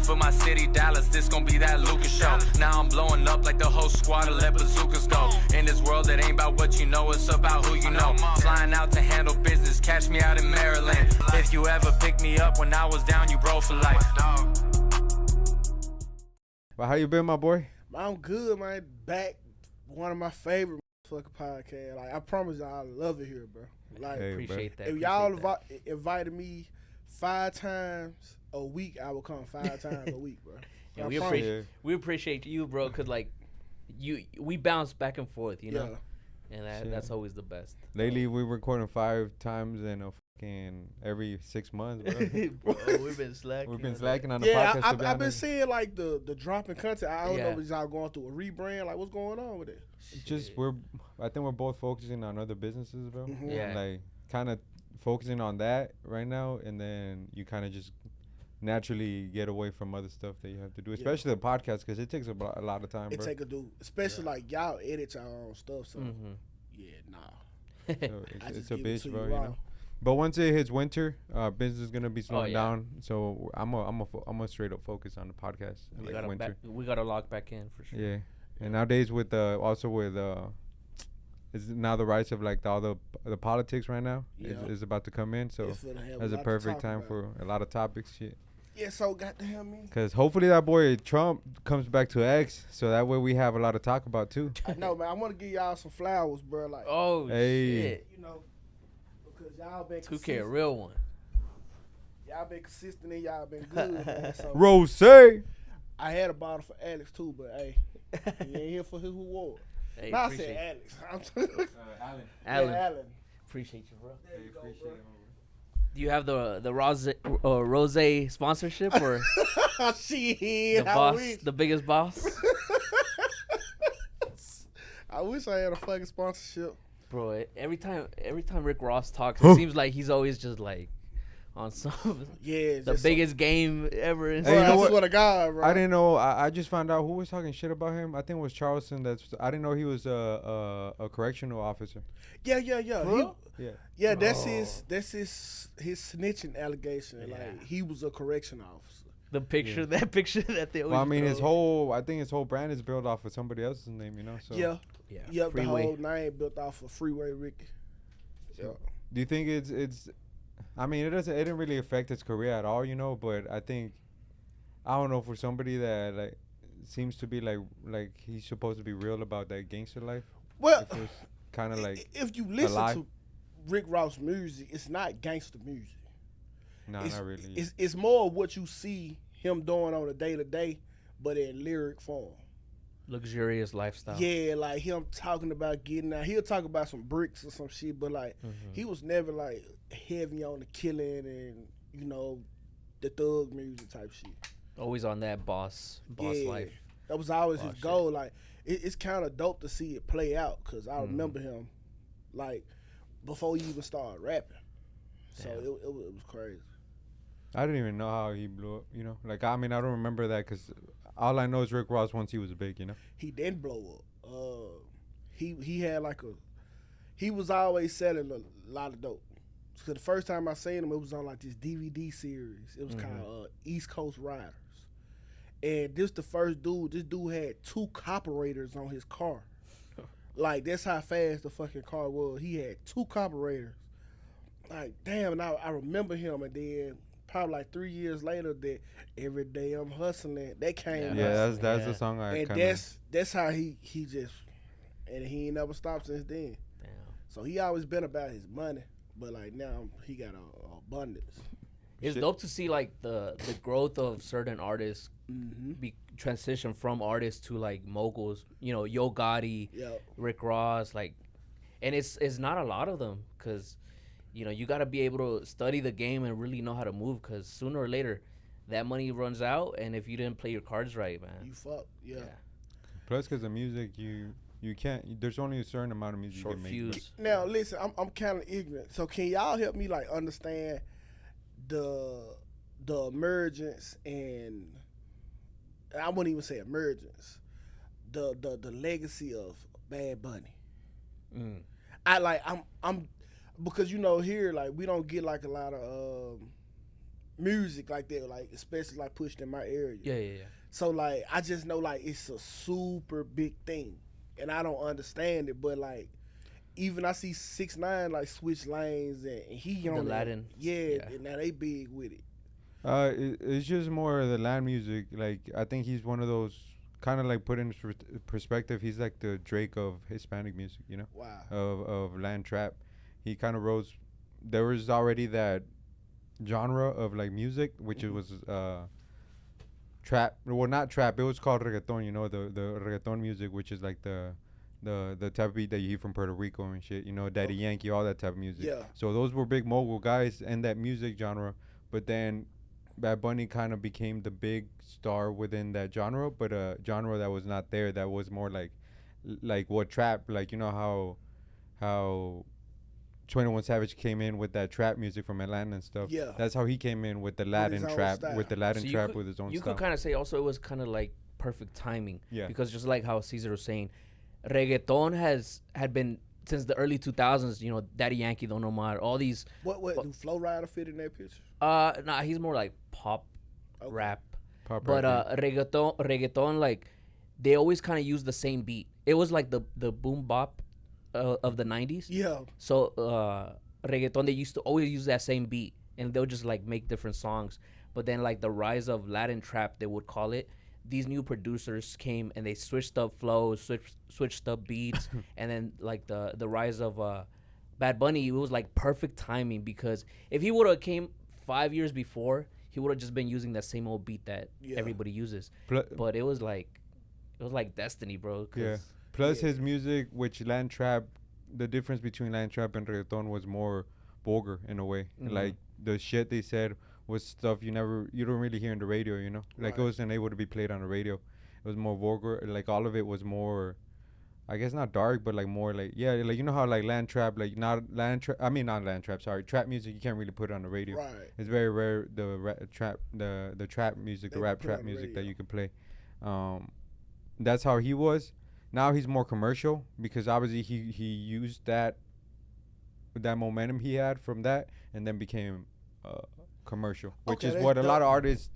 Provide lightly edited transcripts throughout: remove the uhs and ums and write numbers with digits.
for my city, Dallas. This gon' be that Lucas show. Now I'm blowing up like the whole squad to let bazookas go. In this world, it ain't about what you know, it's about who you know. Flying out to handle business, catch me out in Maryland. If you ever picked me up when I was down, you bro for life. Well, how you been, my boy? I'm good, man. Back, one of my favorite fucking podcasts. Like, I promise y'all, I love it here, bro. Like, Hey, Appreciate that. if y'all invited me 5 times a week, I will come 5 times a week, bro. And I we appreciate you, bro, because like we bounce back and forth, you know, and that's always the best. Lately, we're recording 5 times in a fucking every 6 months, bro. Bro, we've been slacking. We've been slacking on the Yeah, podcast. I've been seeing like the drop in content. I don't know Yeah. if y'all going through a rebrand. Like, what's going on with it? Just I think we're both focusing on other businesses, bro. Mhm. Yeah. And, like, kind of focusing on that right now, and then you kind of just naturally get away from other stuff that you have to do, especially the podcast, because it takes a lot of time, It bro. take a dude, especially like y'all edit your own stuff. So yeah, nah. So I it's just a give it bitch, to bro. you You raw. know. But once it hits winter, business is gonna be slowing yeah. down. So I'm a straight up focus on the podcast. in, like, winter. We gotta lock back in for sure. Yeah, and nowadays with is now the rise of like all the politics right now is about to come in. So It's finna have that's a lot to perfect talk time about. for a lot of topics, shit. Yeah, so goddamn me. Cause hopefully that boy Trump comes back to X, so that way we have a lot to talk about too. I know, man. I want to give y'all some flowers, bro. Like, Oh Hey. shit, you know, because y'all been 2K a consistent. real one. Y'all been consistent and y'all been good, man. So Rose. I had a bottle for Alex too, but hey, he ain't here for his reward. Hey, No, I appreciate said it. Alex. Alan. Alan, Yeah, Alan. appreciate you, bro. There you go, bro. Do you have the rose sponsorship or Shit, the I boss, wish. the biggest boss? I wish I had a fucking sponsorship. Bro, every time Rick Ross talks, it seems like he's always just like on some Yeah, the biggest game ever. Hey, Bro, you know I what? swear to God, bro. I didn't know. I just found out who was talking shit about him. I think it was Charleston. I didn't know he was a correctional officer. Yeah. Bro? Yeah, that's his snitching allegation. Yeah. Like, he was a correction officer. The picture, that picture that they always. Well, I mean, throw. I think his whole brand is built off of somebody else's name, you know. So Yeah. Yeah, The Freeway. whole name built off of Freeway Ricky. Yeah. do you think it's? I mean, it didn't really affect his career at all, you know. But I think, I don't know, for somebody that like seems to be like he's supposed to be real about that gangster life. Well, If it's kind of like if you lie. listen to Rick Ross music, it's not gangster music. no, It's, not really. it's more of what you see him doing on a day to day, but in lyric form. Luxurious lifestyle. Yeah, like him talking about getting out. He'll talk about some bricks or some shit, but like he was never like heavy on the killing and the thug music type shit. Always on that boss life. That was always Boss his shit. goal. Like it's kind of dope to see it play out because I remember him like before he even started rapping. So Damn. it was crazy. I didn't even know how he blew up, you know. Like, I mean, I don't remember that because all I know is Rick Ross once he was big, you know. He didn't blow up. He had like he was always selling a lot of dope. So the first time I seen him, it was on like this DVD series. It was called East Coast Riders. And this the first dude. This dude had 2 carburetors on his car. Like, that's how fast the fucking car was. He had 2 carburetors. Like, damn, and I remember him. And then probably like 3 years later, that Every Day I'm Hustling, that came Yeah, out. that's the song I And kind of. that's how he just, and he ain't never stopped since then. Damn. So he always been about his money, but like now he got a abundance. It's Shit. dope to see like the growth of certain artists be transition from artists to like moguls. You know, Yo Gotti, Yeah. Rick Ross, like, and it's not a lot of them because, you know, you got to be able to study the game and really know how to move because sooner or later, that money runs out, and if you didn't play your cards right, man. You fuck, yeah. Plus, because the music, you can't. There's only a certain amount of music Short you can make. fuse. Now listen, I'm kind of ignorant. So can y'all help me like understand the emergence and I wouldn't even say emergence, the legacy of Bad Bunny. Mm. I'm because here like we don't get like a lot of music like that, like especially like pushed in my area. Yeah. So like I just know like it's a super big thing, and I don't understand it. But like even I see 6ix9ine like switch lanes and he on that. Latin. Yeah, and now they big with it. It's just more of the land music. Like I think he's one of those kind of like put in perspective. He's like the Drake of Hispanic music, you know, Wow. of land trap. He kind of rose. There was already that genre of like music, which it was trap. Well, not trap. It was called reggaeton. You know, the reggaeton music, which is like the type of beat that you hear from Puerto Rico and shit. You know, Daddy Yankee, all that type of music. Yeah. So those were big mogul guys in that music genre. But then Bad Bunny kind of became the big star within that genre, but a genre that was not there. That was more like what trap. Like you know how 21 Savage came in with that trap music from Atlanta and stuff. Yeah. That's how he came in with the his Latin own trap, style. with the Latin So you trap could- with his own You style. could kind of say also it was kind of like perfect timing. Yeah. Because just like how Caesar was saying, reggaeton had been since the early 2000s. You know, Daddy Yankee, Don Omar, all these. What do Flow Rider fit in that picture? Nah, he's more like pop, Okay. rap. Pop But rap, reggaeton, like they always kind of use the same beat. It was like the boom bop of the 90s. Yeah. So reggaeton, they used to always use that same beat, and they'll just like make different songs. But then like the rise of Latin trap, they would call it. These new producers came and they switched up flows, switched up beats, and then like the rise of Bad Bunny, it was like perfect timing because if he would have came 5 years before, he would have just been using that same old beat that Yeah. everybody uses. Pl- But it was like destiny, bro. 'cause- Yeah. Plus Yeah. his music, which land trap, the difference between land trap and reggaeton was more vulgar in a way. Mhm. Like the shit they said was stuff you don't really hear in the radio, you know? Like it Right. wasn't able to be played on the radio. It was more vulgar. Like all of it was more, I guess not dark, but like more like, yeah, like you know how like land trap, like not land trap, not land trap, sorry, trap music, you can't really put it on the radio. Right. It's very rare the trap music, They the rap put it trap on the music that radio. you can play. That's how he was. Now he's more commercial because obviously he used that momentum he had from that and then became commercial, which Okay, is that's what a lot of dope. artists.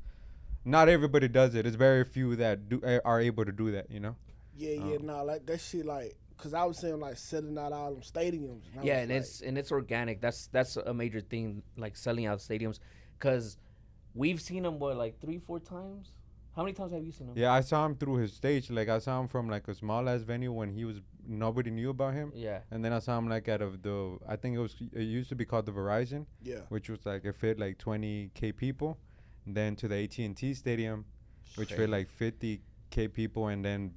Not everybody does it. It's very few that are able to do that. You know. Yeah, nah, like that shit, like, cause I was saying like selling out all them stadiums. I Yeah, was and like, it's organic. That's a major thing, like selling out stadiums, because we've seen him like 3-4 times. How many times have you seen him? Yeah, I saw him through his stage. Like I saw him from like a small ass venue when nobody knew about him. Yeah. And then I saw him like I think it used to be called the Verizon, yeah, which was like it fit like 20K people. And then to the AT&T Stadium, which Crazy. fit like 50K people, and then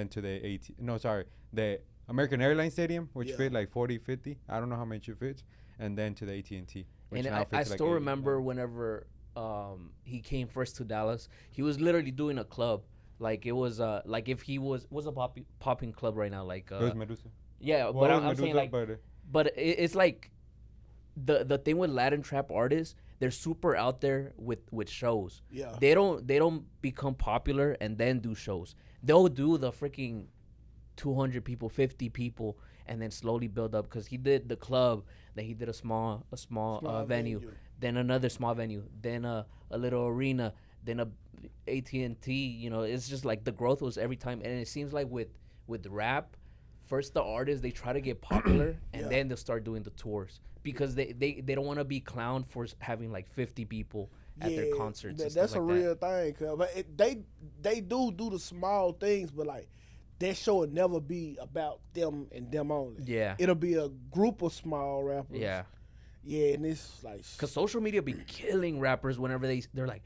to the American Airlines Stadium, which Yeah. fit like 40, 50. I don't know how much it fits. And then to the AT&T, which And now I fits like still 80. remember whenever he came first to Dallas, he was literally doing a club. Like it was like if he was a popping club right now, like It was Medusa. yeah, Well, but it was I'm saying Medusa, like, but it's like the thing with Latin trap artists, they're super out there with shows. yeah. They don't become popular and then do shows. They'll do the freaking 200 people, 50 people, and then slowly build up. Because he did the club, then he did a small venue, then another small venue, then a little arena, then a AT&T. You know, it's just like the growth was every time. And it seems like with rap, first the artists, they try to get popular and Yeah. then they'll start doing the tours because they don't want to be clowned for having like 50 people at their concerts. and That's stuff a like real thing, cause but they do the small things, but like that show will never be about them and them only. Yeah. It'll be a group of small rappers. Yeah. Yeah, and it's like Because social media be killing rappers whenever they're like,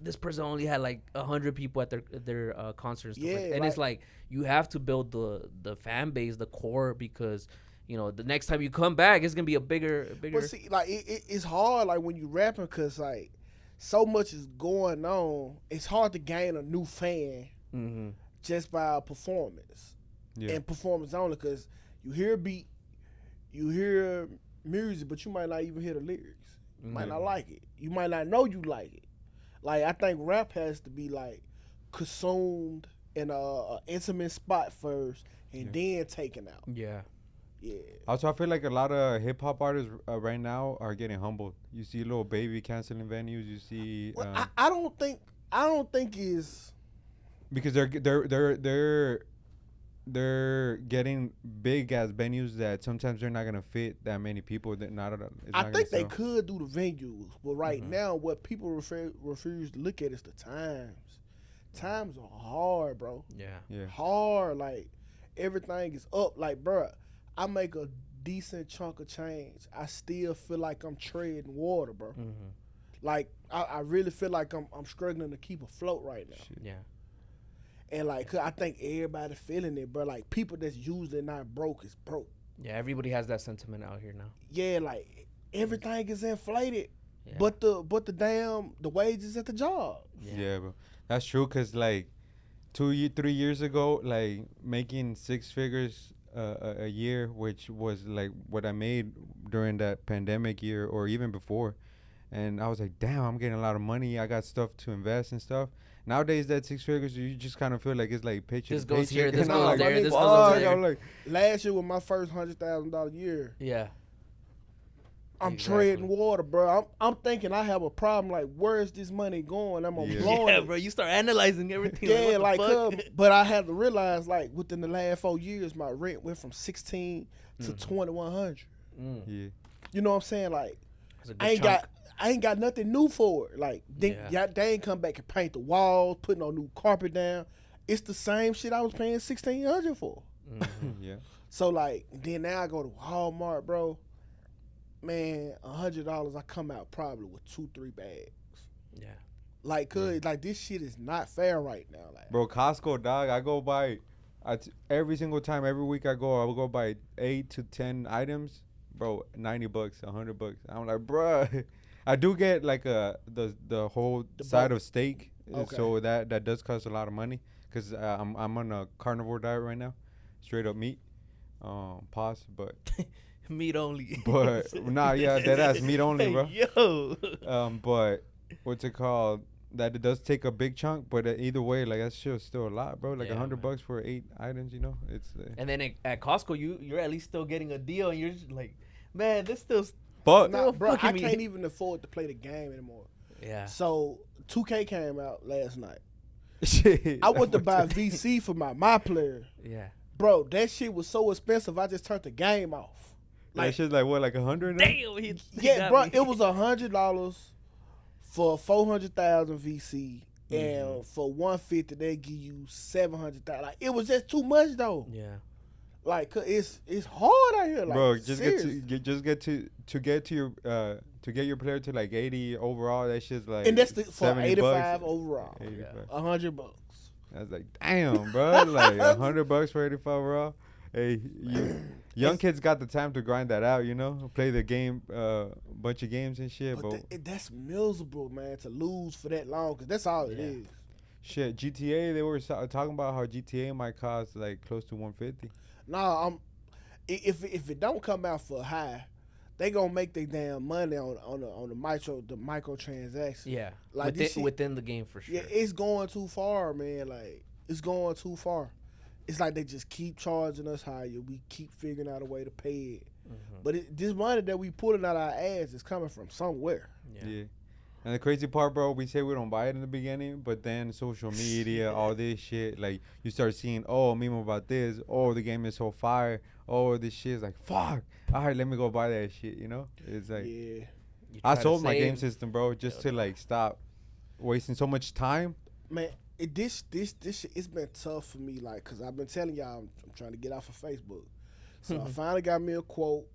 this person only had like 100 people at their concert and stuff. Yeah, and it's like you have to build the fan base, the core, because you know the next time you come back, it's gonna be a bigger. But see, like it's hard, like when you rapping, cause like so much is going on. It's hard to gain a new fan Mm-hmm. just by a performance Yeah. and performance only. Cause you hear beat, you hear music, but you might not even hear the lyrics. You might not like it. You might not know you like it. Like I think rap has to be like consumed in a intimate spot first, and then taken out. Yeah. Yeah. Also, I feel like a lot of hip hop artists right now are getting humbled. You see Lil Baby canceling venues. You see Well, I don't think is because they're getting big as venues that sometimes they're not gonna fit that many people. That not it's I not think gonna they sell. could do the venues, but right now what people refuse to look at is the times. Times are hard, bro. Yeah. Yeah. Hard, like everything is up. Like, bruh, I make a decent chunk of change. I still feel like I'm treading water, bro. Mm-hmm. Like I really feel like I'm struggling to keep afloat right now. Yeah. And like 'cause I think everybody feeling it, bro. Like people that's usually not broke is broke. Yeah. Everybody has that sentiment out here now. Yeah, like everything is inflated, Yeah. but the wages at the job. Yeah, bro. That's true. Cause like 3 years ago, like making 6 figures a year, which was like what I made during that pandemic year or even before, and I was like, damn, I'm getting a lot of money. I got stuff to invest and stuff. Nowadays, that 6 figures, you just kind of feel like it's like paycheck. This to goes here, paycheck, this and I'm goes like, there, this fuck, goes there. I'm like, Last year was my first $100,000 year. Yeah. I'm Exactly. treading water, bro. I'm thinking I have a problem. Like, where is this money going? I'm Yeah. blowing Yeah, it. bro. You start analyzing everything. Yeah, like, what the fuck? but I had to realize, like, within the last 4 years, my rent went from 16 to 2,100. Mm. yeah, You know what I'm saying? Like, That's a good I ain't chunk. got nothing new for it. Like, Yeah. they ain't come back and paint the walls, put no new carpet down. It's the same shit I was paying 1,600 for. Mhm. yeah. So like, then now I go to Walmart, bro. Man, $100, I come out probably with 2-3 bags. Yeah. Like, cause like this shit is not fair right now. Like, Bro, Costco, dog. I go buy, every single time, every week I will go buy 8 to 10 items, bro. $90, $100. I'm like, bruh. I do get like the whole The side bulk. of steak, Okay. so that does cost a lot of money, cause I'm on a carnivore diet right now, straight up meat, pause, but Meat only. nah, yeah, that ass meat only, bro. Yo. But what's it called? That it does take a big chunk, but either way, like that's still a lot, bro. Like Yeah, $100 man. for 8 items, you know? It's And then at Costco, you're at least still getting a deal, and you're just like, man, this still. but nah, bro, I fucking me. can't even afford to play the game anymore. Yeah. So 2K came out last night. shit. I went to buy VC for my player. Yeah. Bro, that shit was so expensive. I just turned the game off. That shit's like what, like 100? now? Damn. He Yeah, got bro, me. it was $100 for 400,000 VC, and for 150 they give you 700,000. Like, it was just too much though. Yeah. Like, 'cause it's hard out here. Like, Bro, just seriously. get your player to like 80 overall. That shit's like, And that's for 70 85 bucks. overall. 85. $100. I was like, damn, bro, like $100 for 85 overall. Hey, young kids got the time to grind that out, you know, play the game, bunch of games and shit. But That's miserable, man, to lose for that long, because that's all it Yeah. is. shit, GTA, they were talking about how GTA might cost like close to 150. Nah, if it don't come out for high, they gonna make their damn money on the microtransactions. Yeah. Like, this shit- within the game for sure. Yeah, it's going too far, man. Like, it's going too far. It's like they just keep charging us higher. We keep figuring out a way to pay it. But this money that we pulling out our ass is coming from somewhere. Yeah. And the crazy part, bro, we say we don't buy it in the beginning, but then social media, all this shit, like you start seeing, oh, meme about this, oh, the game is so fire, oh, this shit is like, fuck, all right, let me go buy that shit, you know? It's like, Yeah. You I try to sold my game save. system, bro, just to like stop wasting so much time. Man, this shit, it's been tough for me, like, cause I've been telling y'all I'm trying to get off of Facebook. So I finally got me a quote,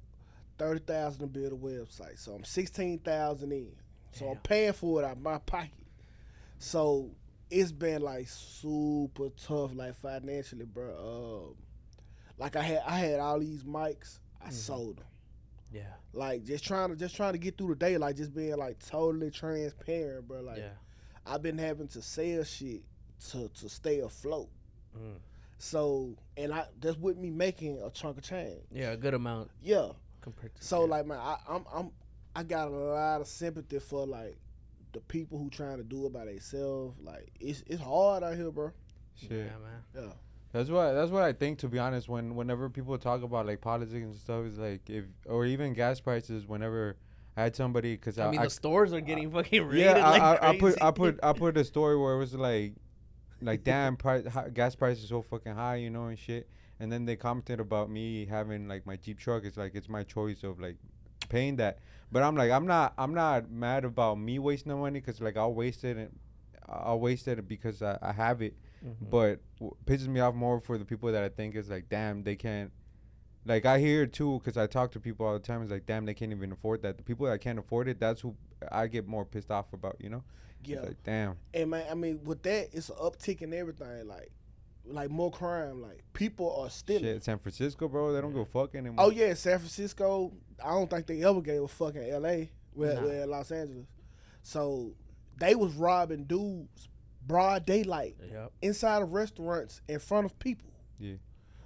30,000 to build a website. So I'm 16,000 in. So I'm Damn. paying for it out of my pocket. So it's been like super tough, like financially, bro. Like I had all these mics, I sold them. Yeah. Like just trying to get through the day, like just being like totally transparent, bro. Like Yeah. I've been having to sell shit to stay afloat. Mm. So that's with me making a chunk of change. Yeah, a good amount Yeah. compared to. So like, man, I got a lot of sympathy for like the people who trying to do it by themselves. Like it's hard out here, bro. Shit. Yeah, man. Yeah. That's what I think, to be honest. Whenever people talk about like politics and stuff, it's like if or even gas prices. Whenever I had somebody, because I mean, the stores are getting fucking raided yeah, like crazy. I put a story where it was like damn gas prices so fucking high, you know, and shit. And then they commented about me having like my Jeep truck. It's like it's my choice of like paying that. But I'm like I'm not mad about me wasting the money, because like I'll waste it because I have it. Mhm. But pisses me off more for the people that I think is like, damn, they can't. Like I hear it too, because I talk to people all the time. It's like, damn, they can't even afford that. The people that can't afford it, that's who I get more pissed off about. You know? Yeah. It's like, damn. And man, I mean, with that, it's an uptick in everything. Like more crime. Like people are stealing. Shit, San Francisco, bro, they don't go fuck anymore. Oh yeah, San Francisco. I don't think they ever gave a fuck in L.A. Where Los Angeles. So they was robbing dudes broad daylight Yep. inside of restaurants in front of people. Yeah.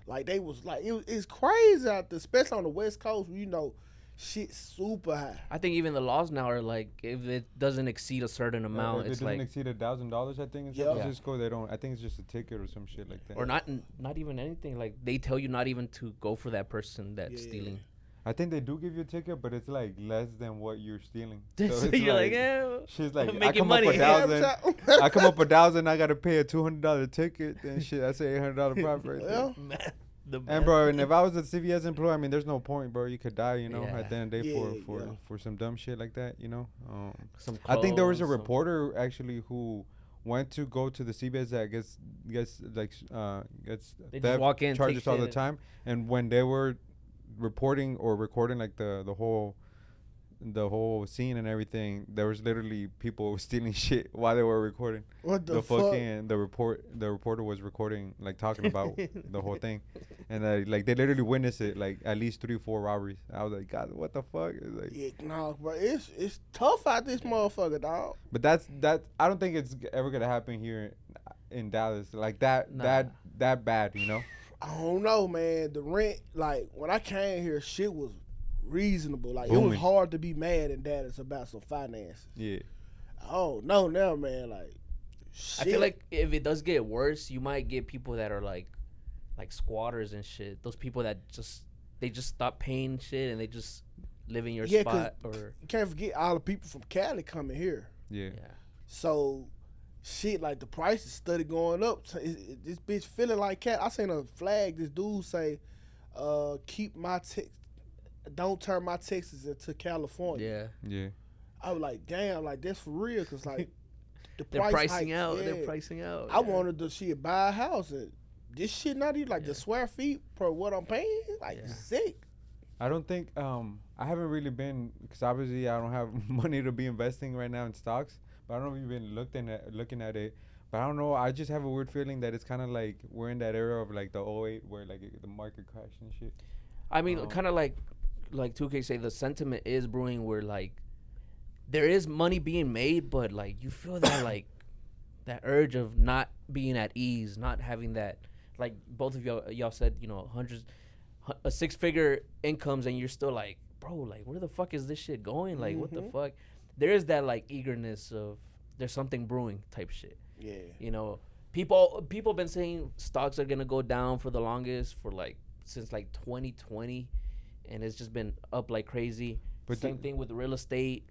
Like they was like it's crazy out there, especially on the West Coast. Where, you know, shit's super high. I think even the laws now are like, if it doesn't exceed a certain amount, If it it's doesn't like, exceed $1,000, I think in San Yeah. Francisco, they don't. I think it's just a ticket or some shit like that. or not even anything. Like they tell you not even to go for that person that's Yeah. stealing. I think they do give you a ticket, but it's like less than what you're stealing. So it's you're like, yeah, she's like, I'm I making come money. up Yeah, $1,000. I come up $1,000. I gotta pay a $200 ticket. Then shit, that's $800 profit right there. Well, man, the And bro, and if I was a CVS employee, I mean, there's no point, bro. You could die, you know, Yeah. at the end of the day Yeah. for some dumb shit like that, you know. some I think there was a clothes, some- reporter actually who went to go to the CVS that gets They just theft walk in, charges take all the shit. time, and when they were reporting or recording like the whole scene and everything, there was literally people stealing shit while they were recording. what the fuck? The reporter was recording, like talking about the whole thing, and like they literally witnessed it, like at least 3 or 4 robberies. I was like, God, what the fuck? It's like, Yeah, no, bro, it's tough out this motherfucker, dog. but that's I don't think it's ever gonna happen here in Dallas like that Nah. that bad, you know. I don't know, man. The rent, like when I came here, shit was reasonable. Like it Booming. was hard to be mad in Dallas about some finances. Yeah, I don't know now, man. Like, shit. I feel like if it does get worse, you might get people that are like squatters and shit. Those people that just stop paying shit and they just live in your Yeah, 'cause spot or you can't forget all the people from Cali coming here. yeah. yeah. So, shit, like the prices started going up. So this bitch feeling like cat. I seen a flag. This dude say, "Keep my don't turn my Texas into California." Yeah. Yeah. I was like, damn, like that's for real, cause like the They're price pricing hikes, out. yeah. They're pricing out. I wanted to see it buy a house, and this shit not even like the square feet per what I'm paying. Like Yeah. sick. I don't think I haven't really been, because obviously I don't have money to be investing right now in stocks. But I don't know if you've been looking at it. But I don't know. I just have a weird feeling that it's kind of like we're in that era of like the '08 where like the market crashed and shit. I mean, kind of like 2K say, the sentiment is brewing where like there is money being made, but like you feel that like that urge of not being at ease, not having that, like both of y'all said, you know, a 6-figure incomes, and you're still like, bro, like where the fuck is this shit going? Like what the fuck? There is that like eagerness of there's something brewing type shit. Yeah. You know, people been saying stocks are gonna go down for the longest for like since like 2020, and it's just been up like crazy. But Same thing with real estate.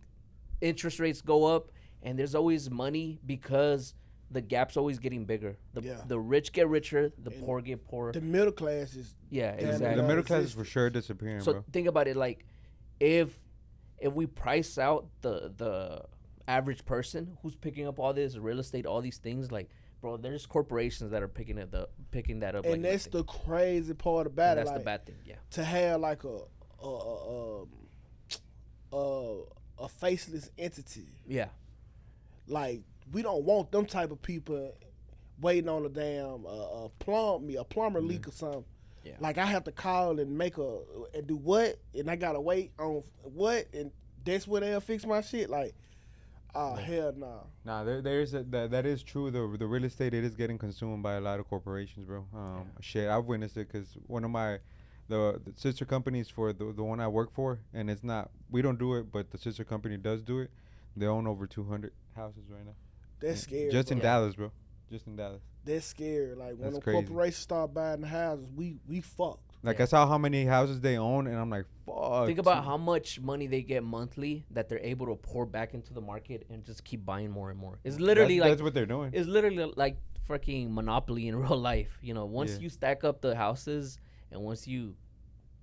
Interest rates go up, and there's always money because the gap's always getting bigger. The rich get richer, the And poor get poorer. The middle class is Yeah, Damn, exactly. The Yeah. middle class is Existed. for sure disappearing, So bro. think about it, like if we price out the average person who's picking up all this real estate, all these things, like bro, there's corporations that are picking that up. and like that's nothing. the crazy part about And it. that's Like, the bad thing. Yeah. to have like a faceless entity. Yeah. Like we don't want them type of people waiting on a damn plumber leak or something. Yeah. Like I have to call and and do what, and I gotta wait on what, and that's where they'll fix my shit. Like, hell no. Nah, that is true. The real estate, it is getting consumed by a lot of corporations, bro. Shit, I've witnessed it because one of the sister companies for the one I work for, and it's not, we don't do it, but the sister company does do it. They own over 200 houses right now. That's scary. Just in bro. Dallas, bro. just in Dallas. That's scary. Like when That's the crazy. corporations start buying the houses, we fucked. Like Yeah. I saw how many houses they own, and I'm like, fuck. Think about how much money they get monthly that they're able to pour back into the market and just keep buying more and more. It's literally that's what they're doing. it's literally like freaking Monopoly in real life. You know, once Yeah. you stack up the houses and once you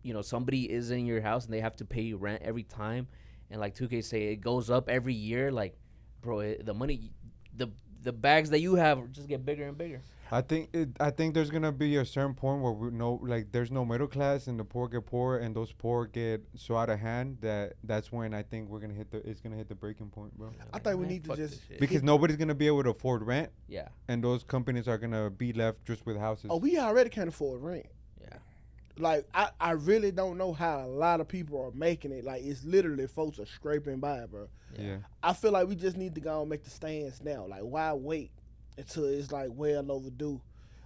know, somebody is in your house and they have to pay you rent every time, and like 2K say it goes up every year, like, bro, the money, the bags that you have just get bigger and bigger. I think there's gonna be a certain point where there's no middle class and the poor get poor and those poor get so out of hand that's when I think it's gonna hit the breaking point, bro. I think we Man, need to fuck just this shit. Because nobody's gonna be able to afford rent, Yeah, and those companies are gonna be left just with houses. Oh, we already can't afford rent. yeah. Like I really don't know how a lot of people are making it. Like it's literally folks are scraping by, bro. Yeah. I feel like we just need to go and make the stance now. Like why wait until it's like well overdue?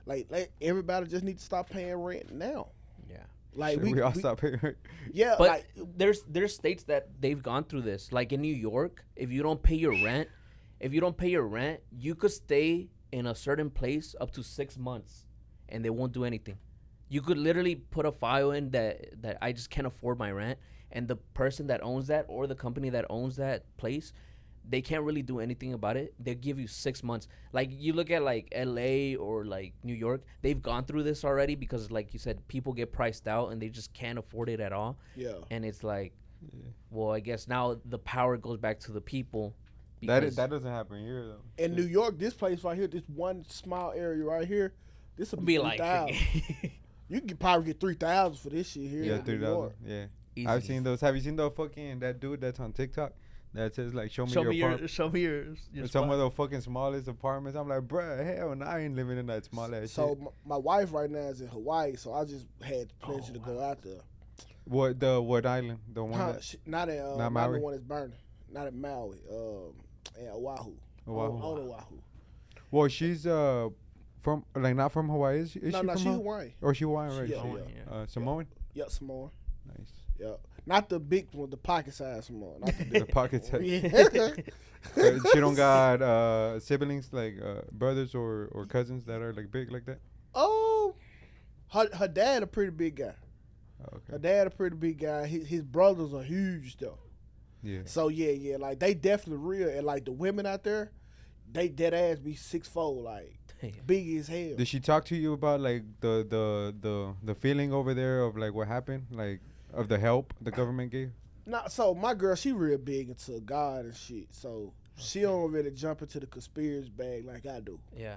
Like everybody just need to stop paying rent now. Yeah. Like Shit, we all stop paying rent. Yeah, But like there's states that they've gone through this. Like in New York, if you don't pay your rent, you could stay in a certain place up to 6 months, and they won't do anything. You could literally put a file in that I just can't afford my rent, and the person that owns that or the company that owns that place, they can't really do anything about it. They give you 6 months. Like you look at like LA or like New York, they've gone through this already because like you said, people get priced out and they just can't afford it at all. yeah. And it's like, well, I guess now the power goes back to the people. That because- doesn't happen here though. In New York, this place right here, this one small area right here, this will be be like 3,000. You can probably get 3,000 for this shit here. Yeah, in New 3,000. York. Yeah. Easy. I've seen those. Have you seen the fucking that dude that's on TikTok that says like show me your apartment? show me your Some of the fucking smallest apartments. I'm like, bruh, hell, no, I ain't living in that small ass So shit. my wife right now is in Hawaii, so I just had the pleasure to go out there. What island? The one Huh, that not at not not the Maui? one that's burning. Not at Maui. At Oahu. Oahu. On Oahu. Well, she's from like not from Hawaii. Is she No, from she's Hawaii? Hawaii. Or she Hawaiian, right? Yeah, She- yeah. Samoan. Yep, Samoa. Nice. Yep. Not the big one, the pocket size Samoa. Not the The big pocket size. Yeah. She don't got siblings like brothers or cousins that are like big like that. Oh, her dad a pretty big guy. Oh, Her okay. dad a pretty big guy. His brothers are huge though. Yeah. So yeah, like they definitely real. And like the women out there, they dead ass be 6'4", like Damn. big as hell. Did she talk to you about like the feeling over there of like what happened, like of the help the government gave? Nah, so my girl, she real big into God and shit. So she don't really jump into the conspiracy bag like I do. Yeah.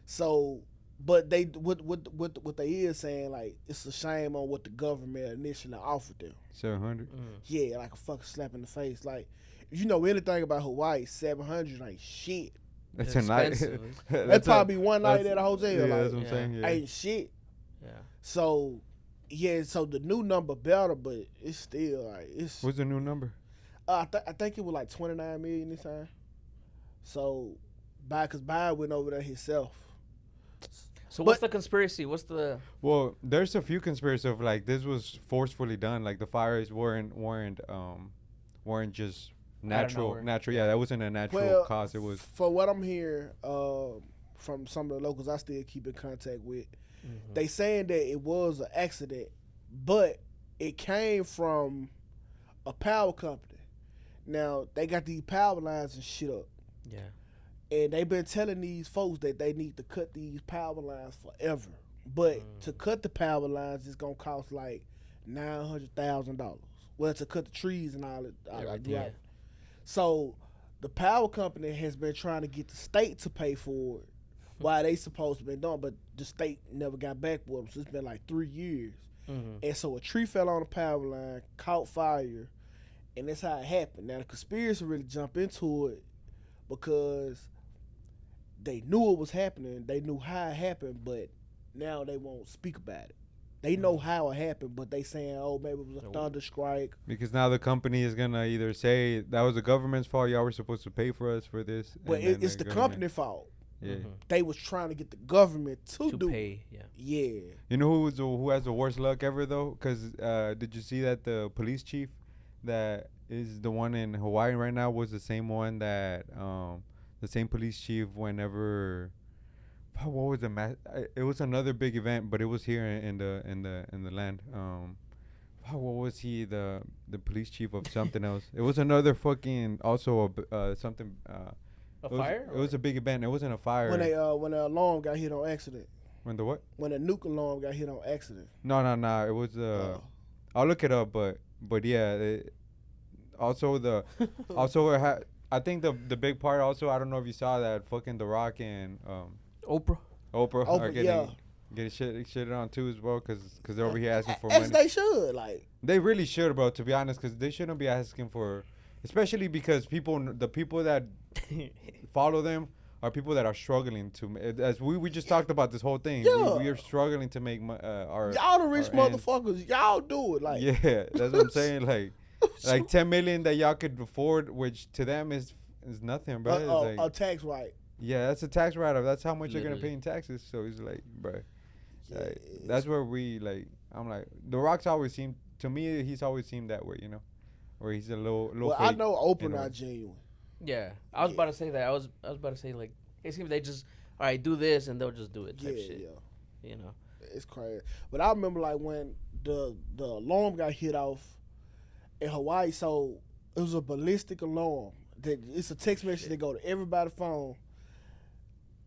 So, but they what they is saying, like it's a shame on what the government initially offered them. 700. Yeah, like a fucking slap in the face. Like if you know anything about Hawaii, 700 ain't shit. That's It's a night. expensive. That's probably one night that's- at a hotel. Yeah, like, that's what I'm Yeah. saying. Yeah. ain't shit. Yeah. So, yeah, so the new number better, but it's still like it's. What's the new number? I think it was like 29 million this time. So, cause Biden went over there himself. So But- what's the conspiracy? What's the Well, there's a few conspiracies of like this was forcefully done. Like the fires weren't just nowhere. natural. Yeah, that wasn't a natural Well, cause. It was. For what I'm hearing from some of the locals I still keep in contact with, they saying that it was an accident, but it came from a power company. Now they got these power lines and shit up. yeah. And they've been telling these folks that they need to cut these power lines forever. But to cut the power lines, it's gonna cost like $900,000. Well, to cut the trees and all that. Everything, yeah. So the power company has been trying to get the state to pay for it. Why they supposed to be doing, but the state never got back with them. So it's been like 3 years. And so a tree fell on the power line, caught fire, and that's how it happened. Now the conspiracy really jumped into it because they knew it was happening. They knew how it happened, but now they won't speak about it. They know how it happened, but they saying, "Oh, maybe it was a thunder strike." Because now the company is gonna either say that was the government's fault, y'all were supposed to pay for us for this. But and then it's the government- company fault. Yeah. They was trying to get the government to To do it. pay. Yeah. Yeah. You know who has the worst luck ever though? Because did you see that the police chief that is the one in Hawaii right now was the same one that the same police chief whenever what was the it was another big event, but it was here in the land. What was he, the police chief of something else? It was another fucking also something. Fire? It was a big event. It wasn't a fire. When the alarm got hit on accident. When the what? When the nuke alarm got hit on accident. No. It was I'll look it up, but yeah. Also it had. I think the big part also. I don't know if you saw that fucking The Rock and Oprah. Oprah are getting shit on too as well, cause they're over here asking for money. As they should, like. They really should, bro. To be honest, cause they shouldn't be asking for, especially because the people that follow them are people that are struggling to. As we just talked about this whole thing. Yeah. We are struggling to make our. Y'all the rich our ends. motherfuckers. Y'all do it, like. Yeah, that's what I'm saying. Like 10 million that y'all could afford, which to them is nothing, bro. A tax write. Yeah, that's a tax write-off. That's how much Literally. you're gonna pay in taxes. So it's like, bro, Yeah, that's where we like. I'm like, The Rock's always seemed to me. He's always seemed that way, where he's a little. Well, I fake, know Oprah you know. not genuine. Yeah, I was about to say that. I was about to say like, it seems they just all right do this and they'll just do it type shit. Yeah. You know. It's crazy. But I remember like when the alarm got hit off in Hawaii, so it was a ballistic alarm. It's a text message that go to everybody's phone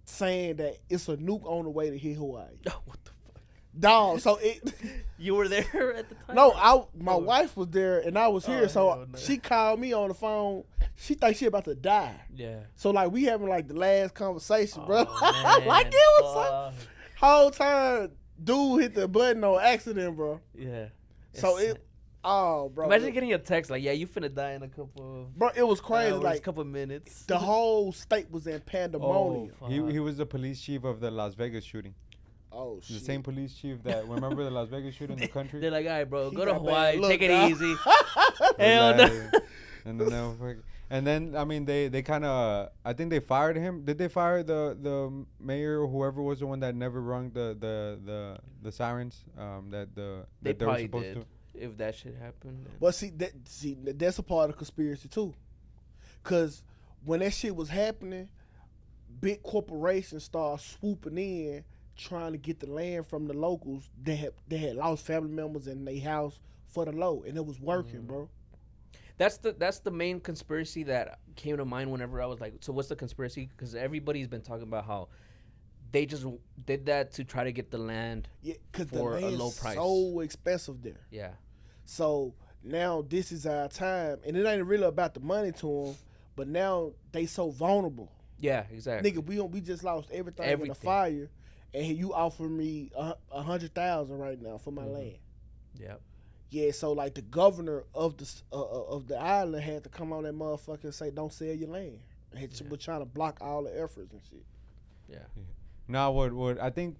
saying that it's a nuke on the way to hit Hawaii. Oh, what the fuck? Dog, so it You were there at the time? no, my wife was there and I was here, so hell no. she called me on the phone. She think she about to die. Yeah. So like we having like the last conversation, bro. Oh, like man, it was fuck. whole time dude hit the button on accident, bro. Yeah. So It's- bro. Imagine getting a text like, yeah, you finna die in a couple of Bro, it was crazy. hours, Like couple minutes. the whole state was in pandemonium. fuck. He was the police chief of the Las Vegas shooting. Oh The shit. same police chief that remember the Las Vegas shooting in the country. They're like, all right, bro, He go to got bad Hawaii, luck, take it dog. easy. Hell no. And then I mean they kind of I think they fired him. Did they fire the mayor or whoever was the one that never rung the sirens that They that they were probably supposed did. to? If that shit happened. then- But see that's a part of the conspiracy too. Cause when that shit was happening, big corporations started swooping in trying to get the land from the locals that had lost family members in their house for the low, and it was working, bro. That's the main conspiracy that came to mind whenever I was like, so what's the conspiracy? Because everybody's been talking about how they just did that to try to get the land. Yeah, cause the For a land's low price. so expensive there. Yeah. So now this is our time, and it ain't really about the money to them, but now they so vulnerable. Yeah, exactly. Nigga, we just lost everything in the Everything. fire, and you offering me $100,000 right now for my land. Yeah. Yeah, so like the governor of the island had to come on that motherfucker and say, "Don't sell your land." We're trying to block all the efforts and shit. Yeah. No, what I think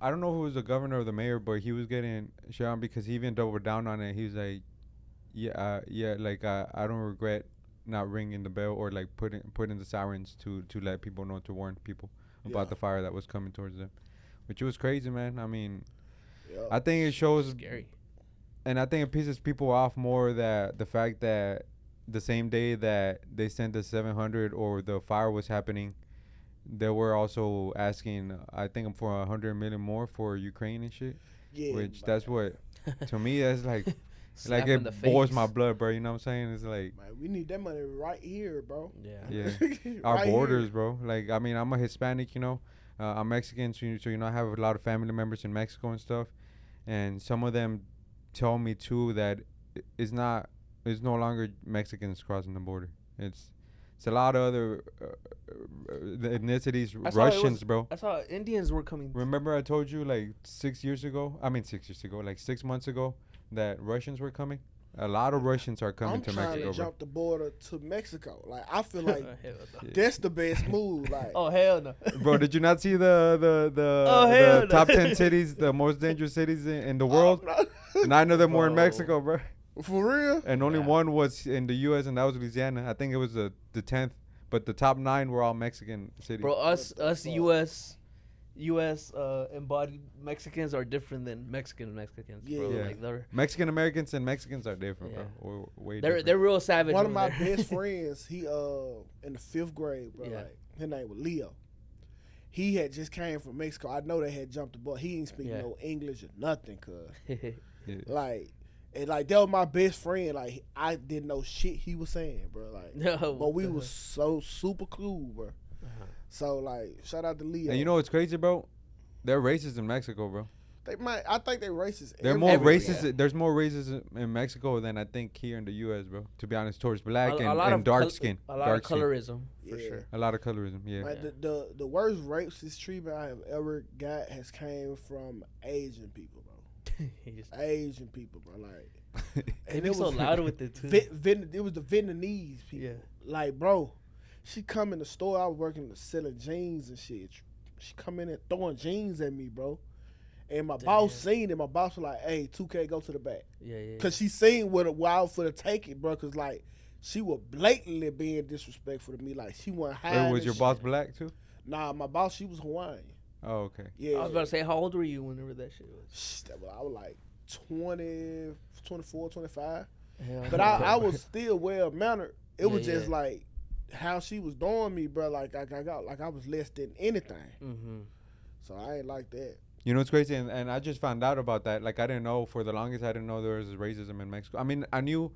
I don't know who was the governor or the mayor, but he was getting shit on because he even doubled down on it. He was like, yeah, like I don't regret not ringing the bell or like putting the sirens to let people know, to warn people about the fire that was coming towards them, which was crazy, man. I mean, Yeah. I think it shows, Scary. and I think it pisses people off more that the fact that the same day that they sent the 700 or the fire was happening, they were also asking, I think, for 100 million more for Ukraine and shit. Yeah, Which man. that's what, to me, that's like Slap like in the it boils face. my blood, bro. You know what I'm saying? It's like, Man, we need that money right here, bro. Yeah. yeah, our Right borders, here. bro. Like, I mean, I'm a Hispanic, I'm Mexican, so I have a lot of family members in Mexico and stuff, and some of them tell me too that it's no longer Mexicans crossing the border. It's a lot of other the ethnicities, I saw it Russians, was- bro. I saw Indians were coming. Remember I told you like 6 years ago? I mean 6 years ago, like 6 months ago, that Russians were coming. A lot of Russians are coming I'm to trying Mexico, to bro. jump the border to Mexico. Like I feel like Hell no. that's the best move. Like Oh hell no. Bro, did you not see the Oh, hell the no. top 10 cities, the most dangerous cities in the world? 9 of them were in Bro. Mexico, bro. For real? And only Yeah. one was in the U.S. and that was Louisiana. I think it was the 10th, but the top 9 were all Mexican cities. Bro, us What the fuck? US embodied Mexicans are different than Mexicans, bro. Yeah. Like Mexican Americans and Mexicans are different, Yeah. bro. Way they're different. they're real savage. One of over my there. best friends, he in the 5th grade, bro. Yeah. Like his name was Leo. he had just came from Mexico. I know they had jumped the boat. He didn't speak no English or nothing, cuz. Like, and like that was my best friend. Like, I didn't know shit he was saying, bro. Like, No, but we was so super cool, bro. So like, shout out to Leo. And you know what's crazy, bro? They're racist in Mexico, bro. They might. I think they racist. They're more everywhere. racist. There's more racism in Mexico than I think here in the U.S., bro. To be honest, towards black and dark skin. A lot dark of colorism, for Yeah. sure. A lot of colorism, yeah. Like the worst racist treatment I have ever got has came from Asian people, bro. Asian people, bro. Like, They be so loud with it too. It was the Vietnamese people. Yeah. Like, bro, she come in the store. I was working selling jeans and shit. She come in and throwing jeans at me, bro. And my boss seen it. My boss was like, "Hey, 2K, go to the back." Yeah. Cause she seen what a wild for to take it, bro. Cause like she was blatantly being disrespectful to me. Like she wasn't hiding. Was your shit. boss black too? Nah, my boss, she was Hawaiian. Oh, okay. Yeah. I was about to say, how old were you whenever that shit was? I was like 20, 24, 25. Hell But no. I was still well mannered. It was Yeah, just like how she was doing me, bro. Like I was less than anything. Mm-hmm. So I ain't like that. You know what's crazy? And I just found out about that. Like, I didn't know for the longest. I didn't know there was racism in Mexico. I mean, I knew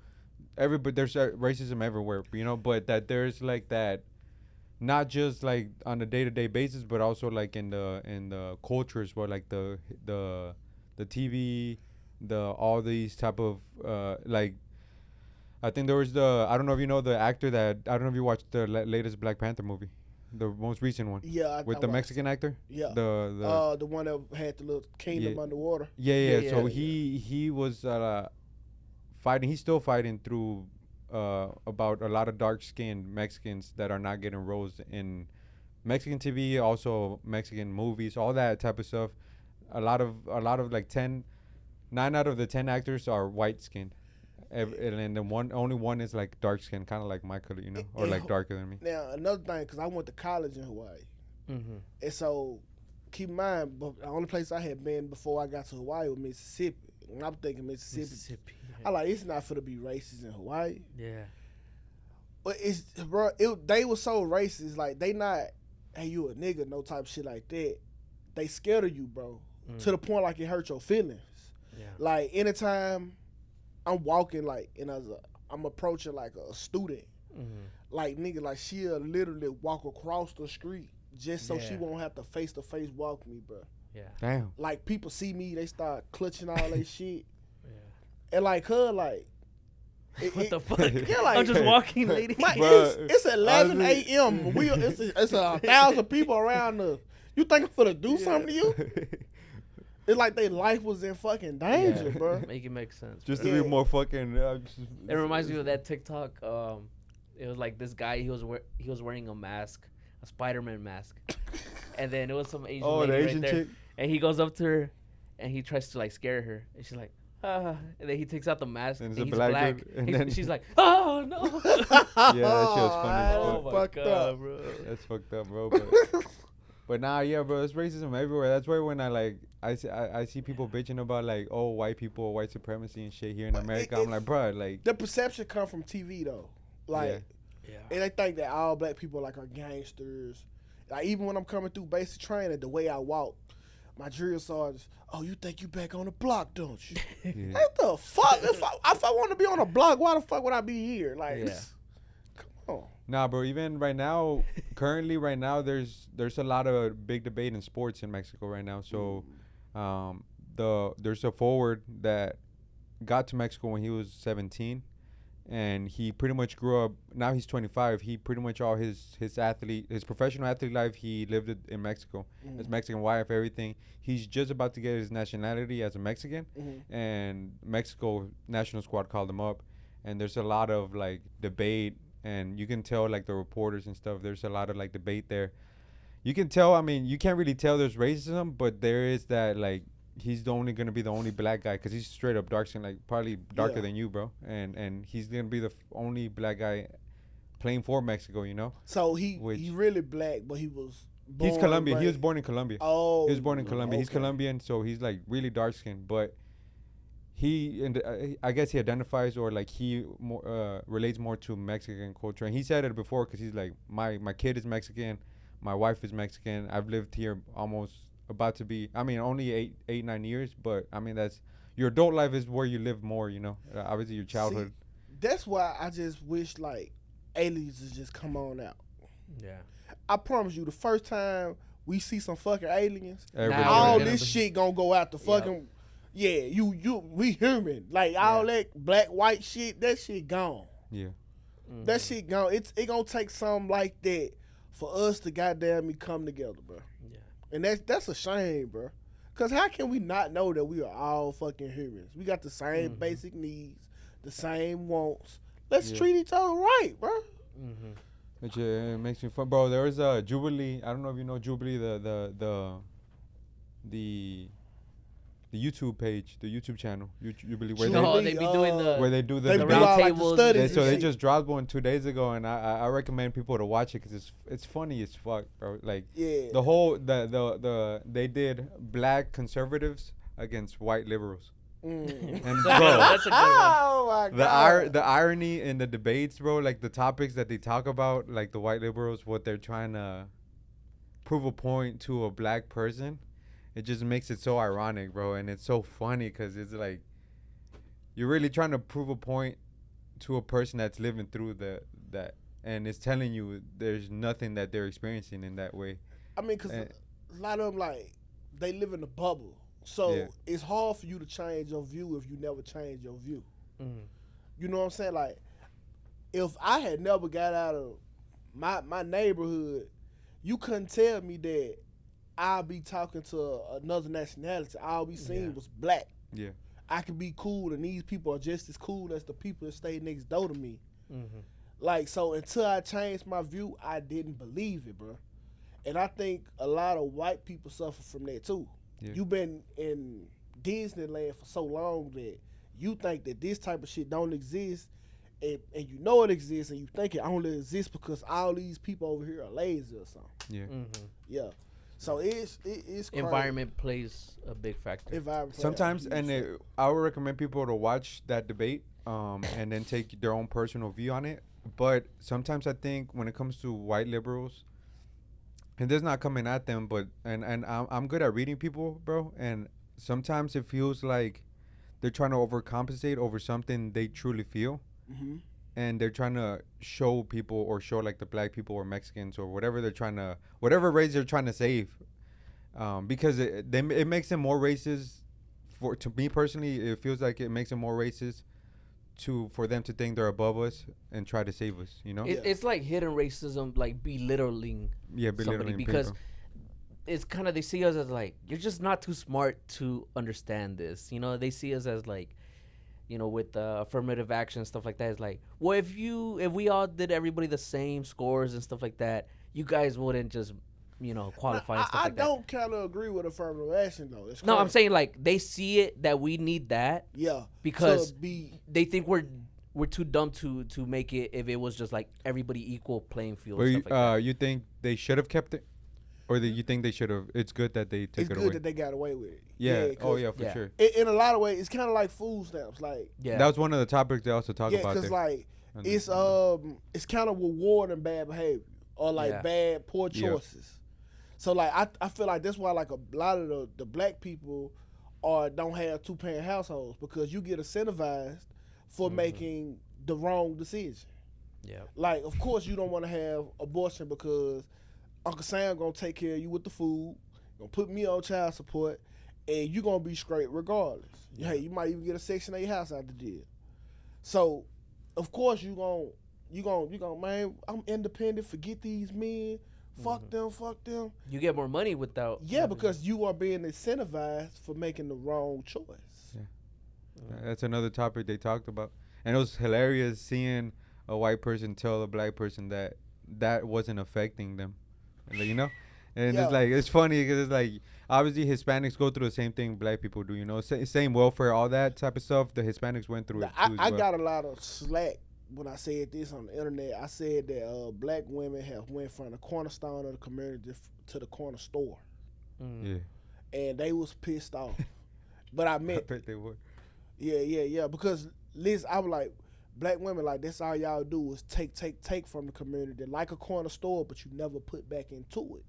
but there's racism everywhere, you know. But that there's like that, not just like on a day-to-day basis, but also like in the cultures where like the TV, all these type of like. I think there was I don't know if you know the actor that I don't know if you watched the latest Black Panther movie. The most recent one. Yeah, with the Mexican actor. Yeah. The one that had the little kingdom underwater. Yeah. So he was fighting. He's still fighting through about a lot of dark-skinned Mexicans that are not getting roles in Mexican TV, also Mexican movies, all that type of stuff. A lot of like 9 out of the 10 actors are white-skinned. And then only one is like dark skin, kind of like my color, you know, or like darker than me. Now another thing, because I went to college in Hawaii, and so keep in mind, but the only place I had been before I got to Hawaii was Mississippi. When I'm thinking Mississippi, I like it's not for to be racist in Hawaii. Yeah. But it's bro, they were so racist. Like they not, hey, you a nigga, no type of shit like that. They scared of you, bro, to the point like it hurt your feelings. Yeah. Like anytime I'm walking like, and I'm approaching like a student. Like nigga, like she'll literally walk across the street just so she won't have to face walk me, bro. Yeah. Damn. Like people see me, they start clutching all that shit, Yeah. and like her, like What the fuck? Yeah, like I'm just walking, lady. It's 11 a.m. It's 1,000 people around us. You think I'm finna do something to you? It's like their life was in fucking danger, bro. Make it make sense. Just bro. to be more fucking. It reminds me of that TikTok. It was like this guy. He was wearing a mask, a Spider-Man mask, and then it was some Asian lady the right Asian there. chick. And he goes up to her, and he tries to like scare her, and she's like, ah. And then he takes out the mask, And and it's a he's black black. dude, and He's- then- she's like, oh no. Yeah, that shit was funny. as Oh, fuck. my fucked God, up. bro. That's fucked up, bro. But nah, yeah, bro, it's racism everywhere. That's why when I see people bitching about like, oh, white people, white supremacy and shit here in But America, I'm like, bro, like, The perception come from TV though, like, Yeah. and they think that all black people like are gangsters. Like even when I'm coming through basic training, the way I walk, my drill sergeants, oh, you think you back on the block, don't you? yeah. What the fuck? If I want to be on the block, why the fuck would I be here? Like, Yeah. come on. Nah, bro. Even right now, currently, right now, there's a lot of big debate in sports in Mexico right now. So, there's a forward that got to Mexico when he was 17, and he pretty much grew up. Now he's 25. He pretty much all his professional athlete life, he lived it in Mexico. His Mexican wife, everything. He's just about to get his nationality as a Mexican, and Mexico national squad called him up, and there's a lot of like debate. And you can tell, like, the reporters and stuff, there's a lot of, like, debate there. You can tell, I mean, you can't really tell there's racism, but there is that, like, he's going to be the only black guy because he's straight up dark skin, like, probably darker than you, bro. And he's going to be the only black guy playing for Mexico, you know? So he's really black, but he was born. He's Colombian. He was raised- born in Colombia. Oh. He was born in Colombia. He's okay. Colombian, so he's, like, really dark skinned. But I guess he identifies or like he relates more to Mexican culture, and he said it before because he's like my kid is Mexican, My wife is Mexican. I've lived here almost about to be. I mean, only 9 years, but I mean that's your adult life is where you live more. You know, obviously your childhood. See, that's why I just wish like aliens would just come on out. Yeah. I promise you, the first time we see some fucking aliens, Everybody- all we're this gonna- shit gonna go out the fucking. Yeah, we human. Like all that black white shit, that shit gone. Yeah. That shit gone. It gonna take something like that for us to goddamn me come together, bro. Yeah. And that's a shame, bro. Cause how can we not know that we are all fucking humans? We got the same basic needs, the same wants. Let's treat each other right, bro. Which it makes me fun, bro. There was a Jubilee. I don't know if you know Jubilee, the YouTube page, the YouTube channel, Jubilee, where No, Jubilee, they be doing the where they do They the do round all like the tables. studies. Yeah, and so they shit. just dropped one 2 days ago, and I recommend people to watch it because it's funny as fuck, bro. Like Yeah. the whole the they did black conservatives against white liberals, and That's bro, a good one. Oh my god. the irony in the debates, bro, like the topics that they talk about, like the white liberals, what they're trying to prove a point to a black person, it just makes it so ironic, bro, and it's so funny because it's like you're really trying to prove a point to a person that's living through that, and it's telling you there's nothing that they're experiencing in that way. I mean, cause Eh. a lot of them like they live in a bubble, so Yeah. it's hard for you to change your view if you never change your view. Mhm. You know what I'm saying? Like, if I had never got out of my neighborhood, you couldn't tell me that I'll be talking to another nationality. All we seen Yeah. was black. Yeah. I can be cool, and these people are just as cool as the people that stay next door to me. Mhm. Like, so until I changed my view, I didn't believe it, bro. And I think a lot of white people suffer from that too. Yeah. You've been in Disneyland for so long that you think that this type of shit don't exist, and you know it exists, and you think it only exists because all these people over here are lazy or something. Yeah. Yeah. So it's crazy. Environment plays a big factor. Environment plays a Sometimes, huge and factor. I would recommend people to watch that debate, and then take their own personal view on it. But sometimes I think when it comes to white liberals, and this is not coming at them, but and I'm good at reading people, bro. And sometimes it feels like they're trying to overcompensate over something they truly feel, and they're trying to show people or show like the black people or Mexicans or whatever they're trying to, whatever race they're trying to save, because it makes them more racist. To me personally, it feels like it makes them more racist for them to think they're above us and try to save us. You know? It's like hidden racism, like belittling Yeah, somebody, belittling because people. it's kind of, they see us as like, you're just not too smart to understand this. You know, they see us as like, you know, with affirmative action and stuff like that. It's like, well, if we all did everybody the same scores and stuff like that, you guys wouldn't just, you know, qualify and stuff I like that. don't kind of agree with affirmative action though. It's No, I'm crazy. saying like they see it that we need that Yeah, because to be they think we're too dumb to make it if it was just like everybody equal playing field. But And you, stuff like that. you think they should have kept it, or that you think they should have? It's good that they took it's it good away. that they got away with it. Yeah. 'cause Oh yeah, for Yeah. sure. In a lot of ways, it's kind of like food stamps. Like Yeah, That was one of the topics they also talk yeah, about because there. like And it's kind of rewarding bad behavior or like Yeah. bad poor Yeah. choices. So like I feel like that's why like a lot of the black people don't have 2-parent households, because you get incentivized for making the wrong decision. yeah, Like, of course, you don't want to have abortion because Uncle Sam gonna take care of you with the food, gonna put me on child support, and you gonna be straight regardless. Hey, you might even get a Section 8 house out the deal. So, of course, you gonna man, I'm independent. Forget these men. Fuck them. you get more money without. Yeah, because you are being incentivized for making the wrong choice. That's another topic they talked about, and it was hilarious seeing a white person tell a black person that wasn't affecting them, and, you know. And Yeah. it's like, it's funny because it's like, obviously Hispanics go through the same thing black people do, you know, same welfare, all that type of stuff. The Hispanics went through it too. I as well. got a lot of slack when I said this on the internet. I said that black women have went from the cornerstone of the community to the corner store, Yeah, and they was pissed off. But I I meant, bet they were. yeah. Because Liz, I was like, black women, like, that's all y'all do is take from the community, like a corner store, but you never put back into it.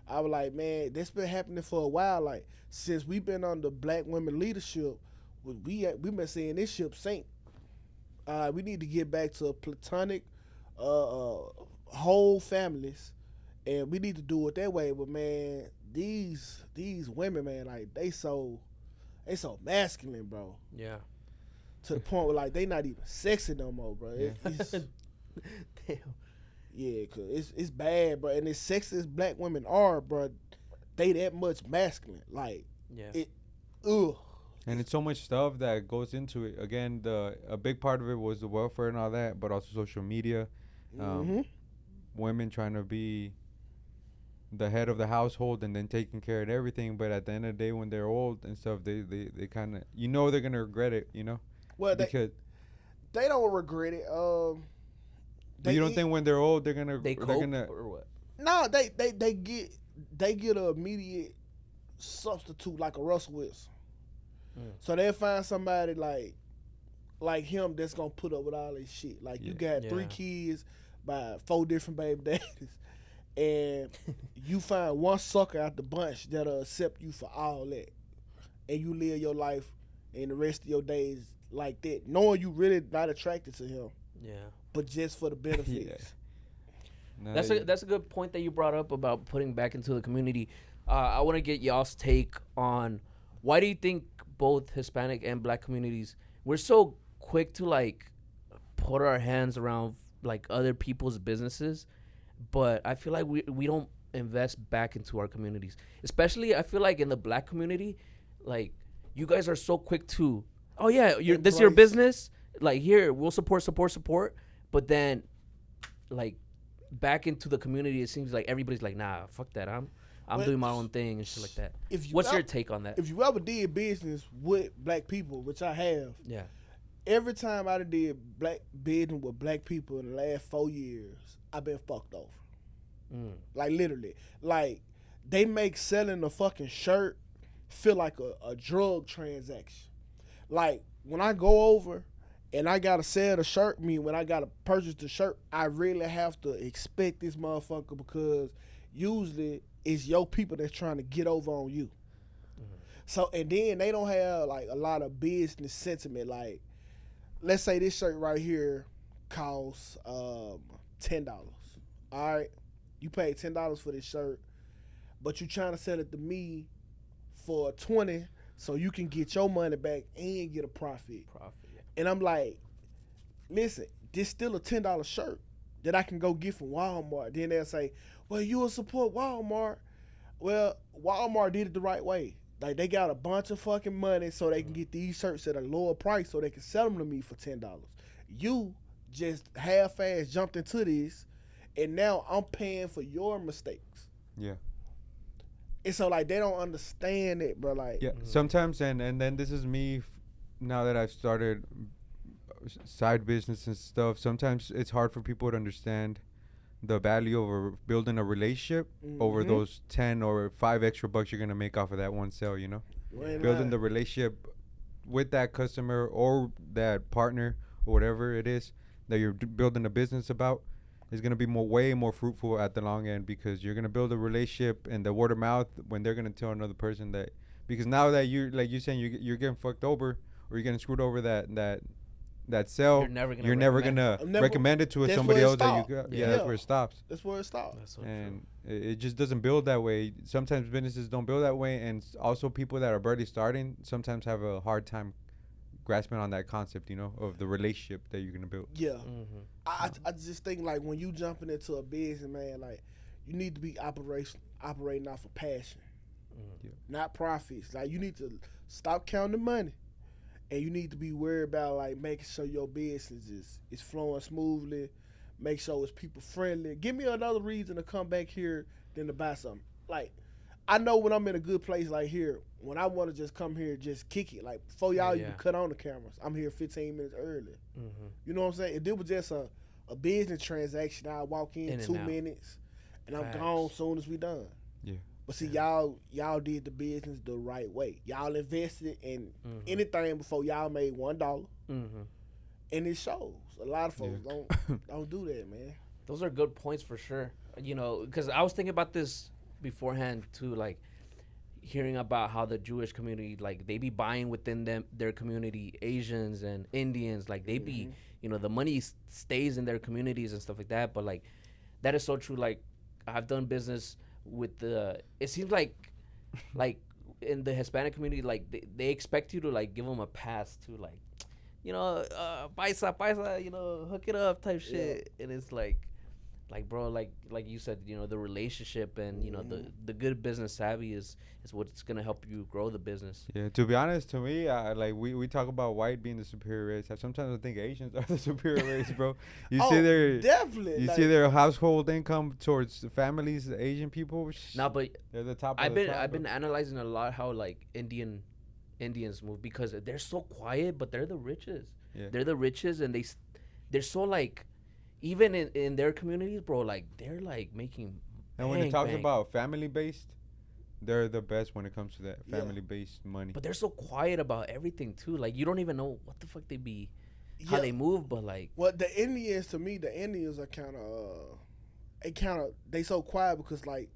I was like, man, that's been happening for a while. Like, since we've been under black women leadership, we been seeing this ship sink. We need to get back to platonic, whole families, and we need to do it that way. But man, these women, man, like they so masculine, bro. Yeah. To the point where like they not even sexy no more, bro. Yeah. Damn. Yeah, cause it's bad, bro. And as sexy as black women are, bro, they that much masculine. Like, Yeah. Ugh. And it's so much stuff that goes into it. Again, a big part of it was the welfare and all that, but also social media. Women trying to be the head of the household and then taking care of everything. But at the end of the day, when they're old and stuff, they kind of, they're going to regret it, Well, because they don't regret it. but you don't think when they're old, they're going to, They they're cope going to, or what? No, they get an immediate substitute like a Russell Wilson. So they'll find somebody like him that's gonna put up with all this shit. Like you got 3 kids by 4 different baby daddies, and you find one sucker out the bunch that'll accept you for all that, and you live your life and the rest of your days like that, knowing you really not attracted to him, but just for the benefits. No, That's a good point that you brought up about putting back into the community. I want to get y'all's take on why do you think both Hispanic and Black communities, we're so quick to like put our hands around like other people's businesses, but I feel like we don't invest back into our communities. Especially I feel like in the Black community, like you guys are so quick to, oh yeah, this is your business, like here we'll support, but then like back into the community, it seems like everybody's like, nah, fuck that, I'm doing my own thing and shit like that. What's your take on that? If you ever did business with black people, which I have, every time I did black business with black people in the last 4 years, I've been fucked over. Like literally, like they make selling a fucking shirt feel like a drug transaction. Like when I go over and I gotta sell the shirt, when I gotta purchase the shirt, I really have to expect this motherfucker because usually it's your people that's trying to get over on you. So, and then they don't have like a lot of business sentiment. Like, let's say this shirt right here costs $10. All right, you paid $10 for this shirt, but you trying to sell it to me for $20 so you can get your money back and get a profit. And I'm like, listen, this still a $10 shirt that I can go get from Walmart. Then they'll say, well, you will support Walmart. Well, Walmart did it the right way. Like, they got a bunch of fucking money so they can get these shirts at a lower price so they can sell them to me for $10. You just half-ass jumped into this, and now I'm paying for your mistakes. Yeah. And so, like, they don't understand it, bro. Like, sometimes, and then this is me now that I've started side business and stuff. Sometimes it's hard for people to understand the value of building a relationship over those 10 or 5 extra bucks you're gonna make off of that one sale. Building the relationship with that customer or that partner or whatever it is that you're building a business about is gonna be way more fruitful at the long end, because you're gonna build a relationship and the word of mouth when they're gonna tell another person that, because now that you're like you're saying you're getting fucked over or you're getting screwed over that sale, you're never gonna recommend it to somebody else that you got. That's where it stops. That's where it stops. That's so And it just doesn't build that way. Sometimes businesses don't build that way, and also people that are barely starting sometimes have a hard time grasping on that concept, of the relationship that you're gonna build. Yeah. I just think like when you jumping into a business, man, like you need to be operating off of passion, not profits. Like you need to stop counting money. And you need to be worried about like making sure your business is flowing smoothly, make sure it's people friendly. Give me another reason to come back here than to buy something. Like, I know when I'm in a good place like here, when I want to just come here, just kick it. Like before y'all even cut on the cameras, I'm here 15 minutes early. You know what I'm saying? If it was just a business transaction, I walk in 2 minutes and I'm gone soon as we done. Yeah. But see, y'all did the business the right way. Y'all invested in anything before y'all made $1. and it shows. A lot of folks don't do that, man. Those are good points for sure. You know, because I was thinking about this beforehand too, like hearing about how the Jewish community, like they be buying within their community, Asians and Indians, like they be, you know, the money stays in their communities and stuff like that. But like that is so true. Like I've done business with it seems like in the Hispanic community, like they expect you to like give them a pass to like, you know, paisa, you know, hook it up type shit. And it's like bro, like you said, you know, the relationship and you know the good business savvy is what's gonna help you grow the business. Yeah, to be honest, to me, like we talk about white being the superior race. Sometimes I think Asians are the superior race, bro. You see their definitely. You like, see their household income towards the families, the Asian people. Nah, but they're the top. I've been analyzing a lot how like Indians move because they're so quiet, but they're the richest. Yeah. They're the richest, and they're so like, even in their communities, bro. Like they're like making. And when it talks about family based, they're the best when it comes to that family based money. But they're so quiet about everything too. Like you don't even know what the fuck they be, how they move. But like, well, the Indians are kind of they so quiet because like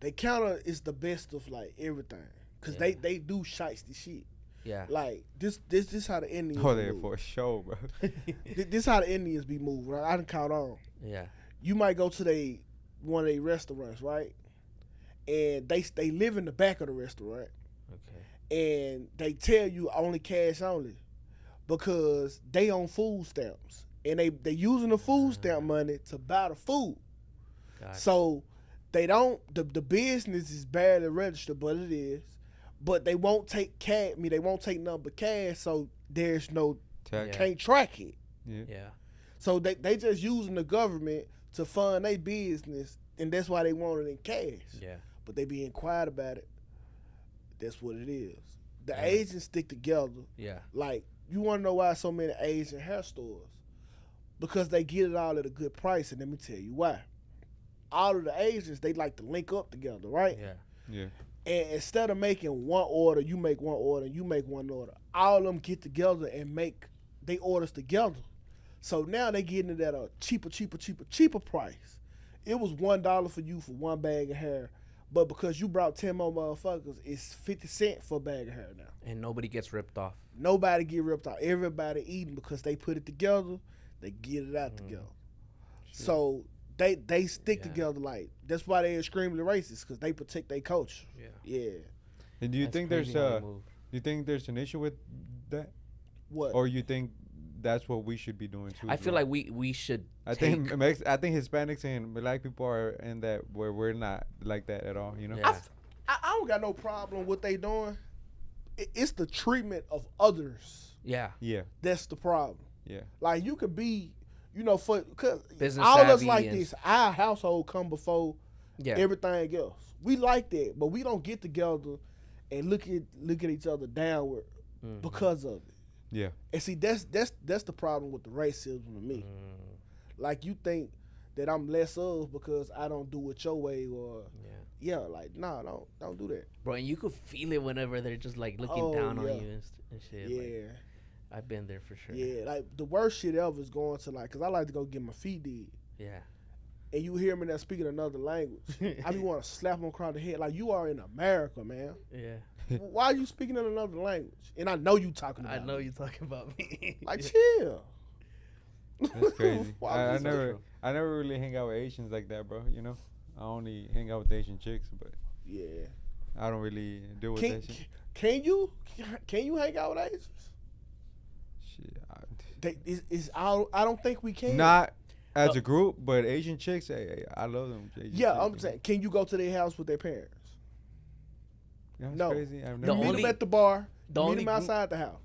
they kind of is the best of like everything because they do shiesty shit. Yeah. Like this how the Indians. Oh, they're for sure, bro. This how the Indians be moving. Right? I done caught on. Yeah. You might go to one of their restaurants, right? And they live in the back of the restaurant. Okay. And they tell you only cash only because they own food stamps. And they using the food stamp money to buy the food. Gotcha. So they don't the business is barely registered, but it is. But they won't take cash. I mean, they won't take nothing but cash, so there's no can't track it. Yeah. So they just using the government to fund their business, and that's why they want it in cash. Yeah. But they being quiet about it. That's what it is. The Asians stick together. Yeah. Like, you want to know why so many Asian hair stores? Because they get it all at a good price, and let me tell you why. All of the Asians, they like to link up together, right? Yeah. Yeah. And instead of making one order, you make one order, you make one order. All of them get together and make they orders together. So now they getting it at a cheaper price. It was $1 for you for one bag of hair, but because you brought 10 more motherfuckers, it's 50 cents for a bag of hair now. And nobody gets ripped off. Nobody get ripped off. Everybody eating because they put it together. They get it out together. Shit. So they stick together like that's why they're extremely racist because they protect their culture. Yeah. And do you think there's an issue with that? What? Or you think that's what we should be doing too? I feel like we should. I think Hispanics and Black people are in that where we're not like that at all. You know. Yeah. I don't got no problem with what they doing. It's the treatment of others. Yeah. Yeah. That's the problem. Yeah. Like you could be, cause business all of us savvy like this. Our household come before everything else. We like that, but we don't get together and look at each other downward because of it. Yeah. And see, that's the problem with the racism to me. Like you think that I'm less of because I don't do it your way or like don't do that. Bro, and you could feel it whenever they're just like looking down on you and shit. Yeah. Like, I've been there for sure. Yeah, like the worst shit ever is going to like, cause I like to go get my feet did. Yeah. And you hear me there speaking another language. I be want to slap them across the head like you are in America, man. Yeah. Why are you speaking in another language? And I know you talking about I know me. you talking about me. Like chill. That's crazy. I never really hang out with Asians like that, bro. You know, I only hang out with Asian chicks, but I don't really deal with that shit. Can you hang out with Asians? Shit, I don't think we can. Not as a group, but Asian chicks, I love them. I'm saying, can you go to their house with their parents? That's no. Crazy. I've You never meet them at the bar. The Meet them outside the house.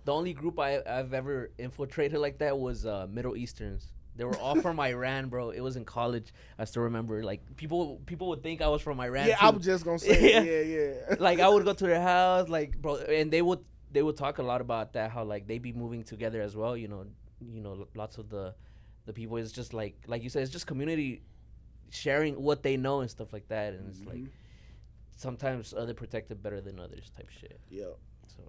The only group I've ever infiltrated like that was Middle Easterns. They were all from Iran, bro. It was in college. I still remember. Like people would think I was from Iran. Yeah, too. I was just gonna say. Yeah. Like I would go to their house, like bro, and they would talk a lot about that. How like they be moving together as well. You know, lots of the people. It's just like you said. It's just community sharing what they know and stuff like that. And it's like sometimes they're protected better than others type shit. Yeah. So.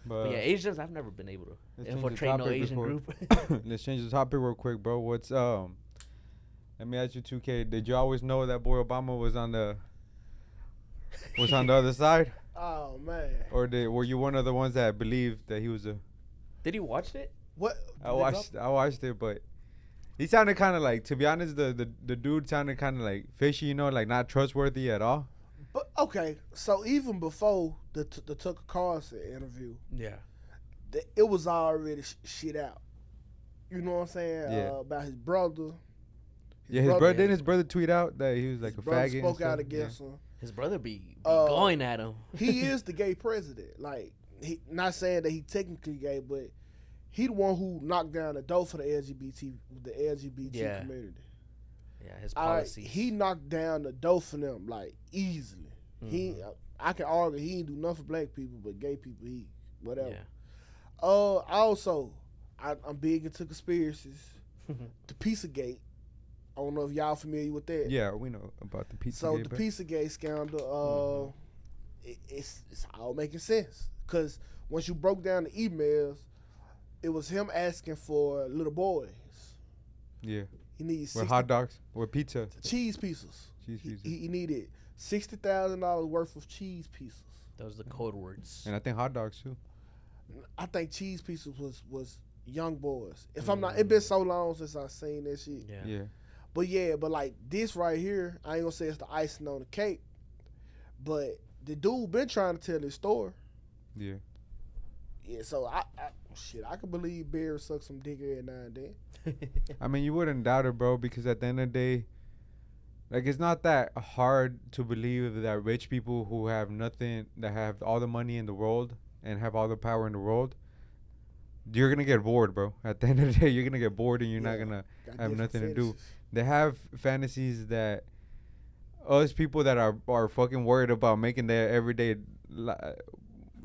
But yeah, Asians, I've never been able to let's change the infiltrate no topic Asian before- group. let's change the topic real quick, bro. What's Let me ask you, 2K. Did you always know that boy Obama was on the other side, Oh man. or were you one of the ones that believed that he was a? Did you watch it? What? I watched it, but he sounded kind of like, to be honest, the dude sounded kind of like fishy, you know, like not trustworthy at all. But okay, so even before the Tucker Carlson interview, Yeah. it was already shit out. You know what I'm saying? Yeah. About his brother. His brother didn't his brother tweet out that he was like his a brother faggot. spoke and out stuff? against him. His brother be Uh, going at him. He is the gay president. Like, he not saying that he technically gay, but he the one who knocked down the door for the LGBT Yeah. community. Yeah, his All right, policies. he knocked down the door for them like easily. I can argue he ain't do nothing for black people, but gay people he whatever. Yeah. Also, I'm big into conspiracies. The Pizzagate. I don't know if y'all familiar with that. Yeah, we know about the pizza. So the Pizzagate scandal, it's all making sense. Cause once you broke down the emails, it was him asking for little boys. Yeah, He needs with hot dogs, with pizza. cheese pieces. Cheese pizza. He needed $60,000 worth of cheese pieces. Those are the code words. And I think hot dogs too. I think cheese pieces was young boys. If I'm not, it been so long since I seen that shit. Yeah. But like this right here, I ain't gonna say it's the icing on the cake, but the dude been trying to tell his story. Yeah. Yeah, so I could believe Bear suck some dick every now and then. I mean, you wouldn't doubt it, bro, because at the end of the day, like, it's not that hard to believe that rich people who have nothing, that have all the money in the world and have all the power in the world, you're gonna get bored, bro. At the end of the day, you're gonna get bored and you're not gonna Got have different nothing to do. fetishes. They have fantasies that us people that are fucking worried about making their everyday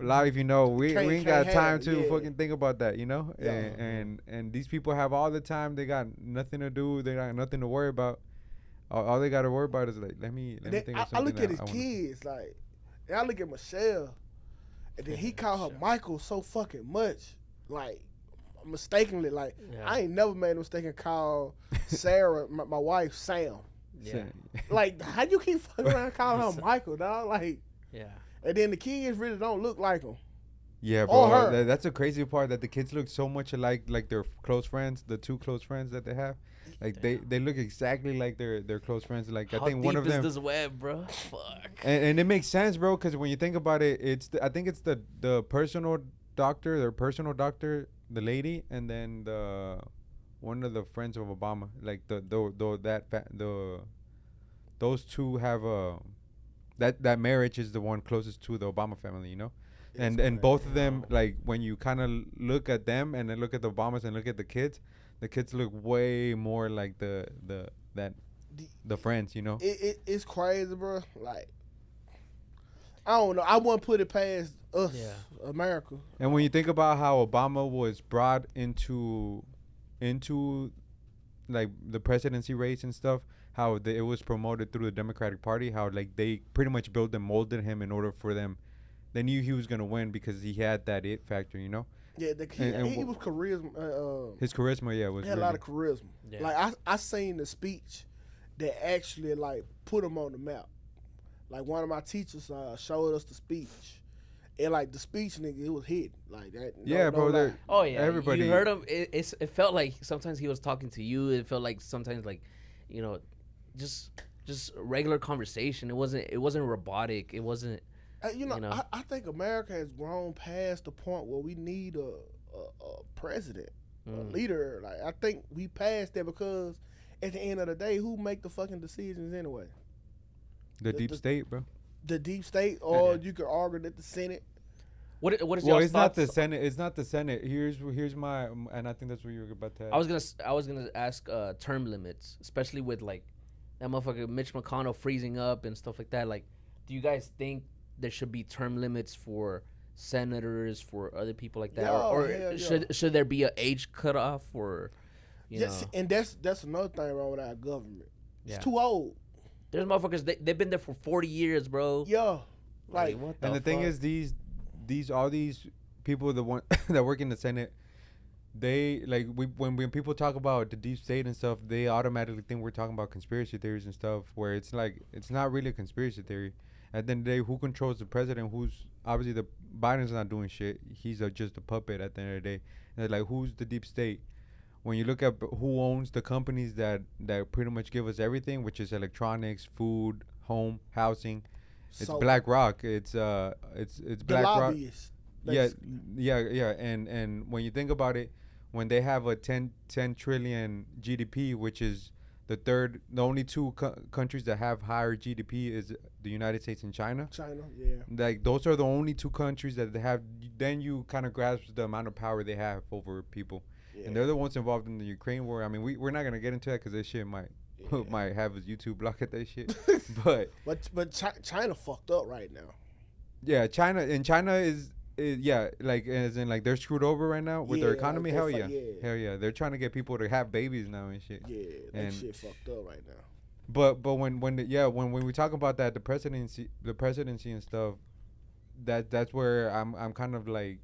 life, you know, we ain't got can't time have to it, yeah. fucking think about that, you know. Yeah. And these people have all the time. They got nothing to do. They got nothing to worry about. All they got to worry about is like, let me And then think of I something. look at his I wanna- kids like, and I look at Michelle, and then he called her Michael so fucking much, like mistakenly. Like Yeah. I ain't never made a mistake and call Sarah, my wife, Sam. Yeah. Like how you keep fucking around calling her Michael, dog? Like, Yeah. and then the kids really don't look like him. Yeah, Or bro. her. That's the crazy part, that the kids look so much alike, like their close friends, the two close friends that they have. Like they look exactly like their close friends. Like How I think one deep of is them. this web, bro? Fuck. And it makes sense, bro, because when you think about it, I think it's the personal doctor, the lady, and then one of the friends of Obama. Like those two have that marriage is the one closest to the Obama family, you know. And both of them, like when you kind of look at them and then look at the Obamas and look at the kids look way more like the friends, you know. It's crazy, bro. Like I don't know. I wouldn't put it past us, America. And when you think about how Obama was brought into like the presidency race and stuff, how it was promoted through the Democratic Party, how like they pretty much built and molded him in order for them. They knew he was gonna win because he had that it factor, you know. Yeah, he was charisma. His charisma, was. He had a lot of charisma. Yeah. Like I seen the speech that actually like put him on the map. Like one of my teachers showed us the speech, and like the speech, nigga, it was hit like that. Bro. lie. Oh yeah, everybody. You heard him. It felt like sometimes he was talking to you. It felt like sometimes like, you know, just regular conversation. It wasn't robotic. It wasn't. You know, You know? I think America has grown past the point where we need a president, a leader. Like I think we passed that because at the end of the day, who make the fucking decisions anyway? The deep state, bro. The deep state, or you could argue that the Senate. What is Well, y'all's it's not the thoughts? Senate. It's not the Senate. Here's my, and I think that's what you were about to ask. I was gonna ask term limits, especially with like that motherfucker Mitch McConnell freezing up and stuff like that. Like, do you guys think there should be term limits for senators, for other people like that, Yeah, or hell yeah. should there be an age cutoff, or you Yes, know? and that's another thing wrong with our government. Yeah. It's too old. There's motherfuckers they've been there for 40 years, bro. Yeah, like what And the thing fuck? is, these people the one that work in the Senate, they like when people talk about the deep state and stuff, they automatically think we're talking about conspiracy theories and stuff. Where it's like it's not really a conspiracy theory. At the end of the day, who controls the president? Who's obviously the Biden's not doing shit. He's just a puppet at the end of the day. And like, who's the deep state? When you look at who owns the companies that pretty much give us everything, which is electronics, food, home, housing, it's So, BlackRock. It's the BlackRock. lobbyists. Yeah, basically. yeah. And when you think about it, when they have a 10 trillion GDP, which is the only two countries that have higher GDP is the United States and China. China, yeah. Like those are the only two countries that they have. Then you kind of grasp the amount of power they have over people, and they're the ones involved in the Ukraine war. I mean, we're not gonna get into that because this shit might might have his YouTube block at that shit. but China fucked up right now. yeah, China is yeah, like as in like they're screwed over right now with their Yeah, economy. they're Hell yeah, hell yeah, they're trying to get people to have babies now and shit. Yeah, that And- shit fucked up right now. But when we talk about that, the presidency and stuff, that's where I'm kind of like,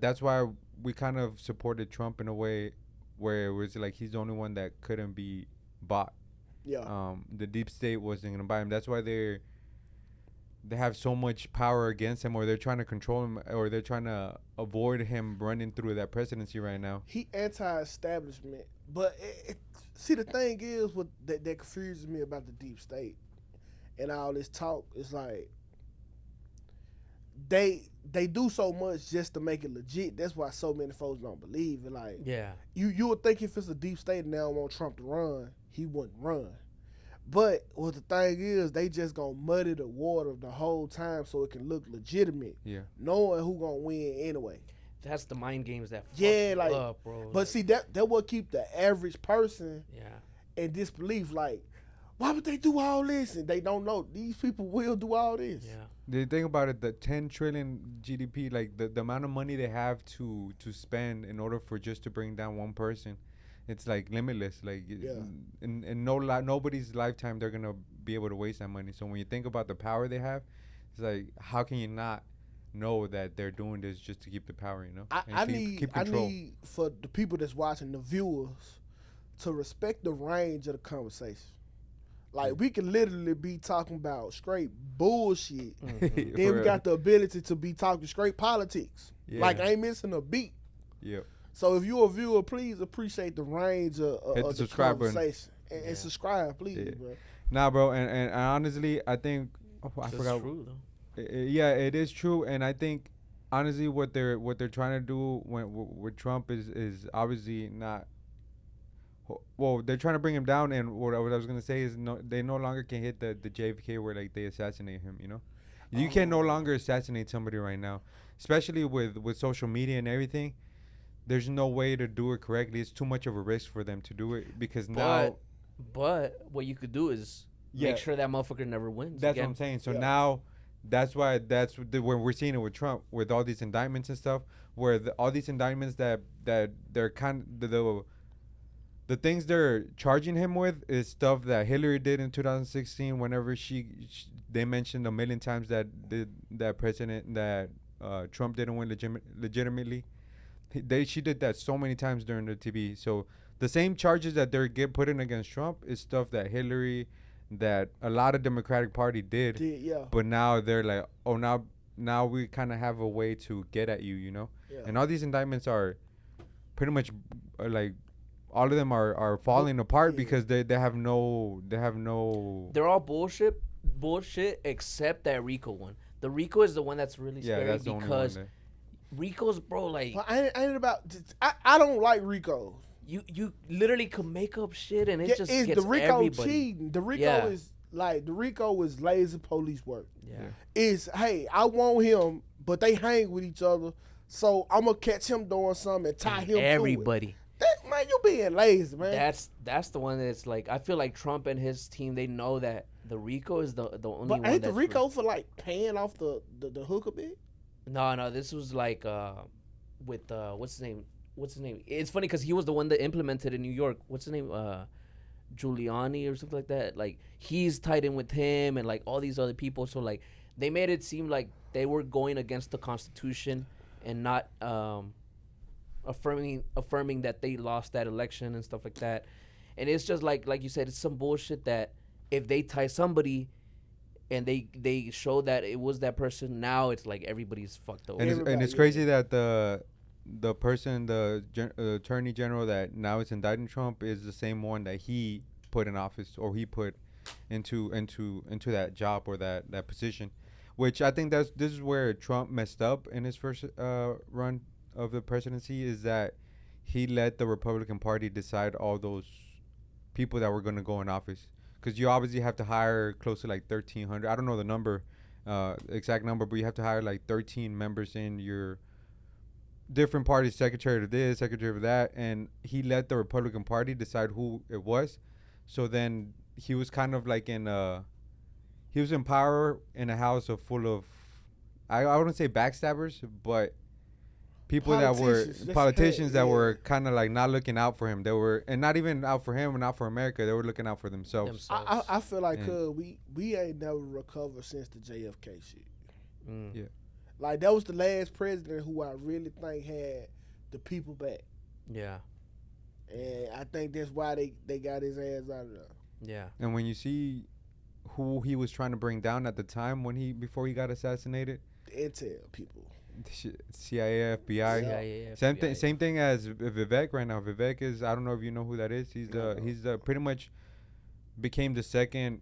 that's why we kind of supported Trump in a way where it was like he's the only one that couldn't be bought. Yeah. The deep state wasn't gonna buy him. That's why they have so much power against him, or they're trying to control him, or they're trying to avoid him running through that presidency right now. He anti-establishment, but see the thing is what that confuses me about the deep state and all this talk is like they do so much just to make it legit. That's why so many folks don't believe it. Like Yeah. you would think if it's a deep state and they don't want Trump to run, he wouldn't run. But what the thing is, they just gonna muddy the water the whole time so it can look legitimate, Yeah. knowing who gonna win anyway. That's the mind games that fuck Yeah, you like, up, bro. But see, that will keep the average person yeah. in disbelief. Like, why would they do all this? And they don't know these people will do all this. Yeah. The thing about it, the 10 trillion GDP, like the amount of money they have to spend in order for just to bring down one person, it's like limitless. Like in nobody's lifetime they're gonna be able to waste that money. So when you think about the power they have, it's like how can you not know that they're doing this just to keep the power? You know, I keep control. need for the people that's watching, the viewers, to respect the range of the conversation. Like we can literally be talking about straight bullshit. Mhm. Then we got the ability to be talking straight politics. Yeah. Like I ain't missing a beat. Yep. So if you're a viewer, please appreciate the range of Hit the the subscribe button. conversation. And subscribe, please, Yeah. bro. Nah, bro, and honestly, I think I That's forgot. true though. Yeah, it is true, and I think honestly, what they're trying to do with Trump is obviously not. Well, they're trying to bring him down, and what I was gonna say is they no longer can hit the JFK where like they assassinate him. You know, you can no longer assassinate somebody right now, especially with social media and everything. There's no way to do it correctly. It's too much of a risk for them to do it because now. But what you could do is Yeah. make sure that motherfucker never wins. That's again. what I'm saying. So Yeah. now, that's why when we're seeing it with Trump, with all these indictments and stuff, where all these indictments that they're the things they're charging him with is stuff that Hillary did in 2016. Whenever they mentioned a million times that Trump didn't win legitimately. She did that so many times during the TV. So the same charges that they're putting against Trump is stuff that Hillary, that a lot of Democratic Party did. Yeah. But now they're like, oh, now we kind of have a way to get at you, you know? Yeah. And all these indictments are pretty much like all of them are falling apart because they have no. They're all bullshit except that Rico one. The Rico is the one that's really scary that's the only one because that- Rico's, bro, like Well, I ain't about. I don't like Rico. you literally could make up shit and it Yeah, just it's gets the Rico everybody. cheating. The Rico Yeah. is like the Rico is lazy police work. Yeah. Is hey, I want him, but they hang with each other, so I'm gonna catch him doing something and tie him Everybody. to it. That, man, you being lazy, man. That's the one that's like I feel like Trump and his team, they know that the Rico is the only but one. ain't the that's Rico for like paying off the hook a bit? No, this was like with what's his name? It's funny because he was the one that implemented in New York. What's his name? Giuliani or something like that. Like he's tied in with him and like all these other people. So like they made it seem like they were going against the Constitution and not affirming that they lost that election and stuff like that. And it's just like you said, it's some bullshit that if they tie somebody and they show that it was that person, now it's like everybody's fucked over. And it's crazy that the person, the attorney general that now is indicting Trump is the same one that he put in office, or he put into that job or that position, which I think this is where Trump messed up in his first run of the presidency, is that he let the Republican Party decide all those people that were going to go in office. Because you obviously have to hire close to like 1,300. I don't know the number, exact number, but you have to hire like 13 members in your different parties, secretary of this, secretary of that. And he let the Republican Party decide who it was. So then he was kind of like he was in power in a house full of, I wouldn't say backstabbers, but people politicians that were kind of like not looking out for him. They were, and not even out for him or not for America. They were looking out for themselves. I feel like we ain't never recovered since the JFK shit. Yeah, like that was the last president who I really think had the people back. Yeah, and I think that's why they got his ass out of there. Yeah, and when you see who he was trying to bring down at the time before he got assassinated, the intel people. CIA, FBI. Same thing as Vivek right now. Vivek is, I don't know if you know who that is. He's pretty much became the second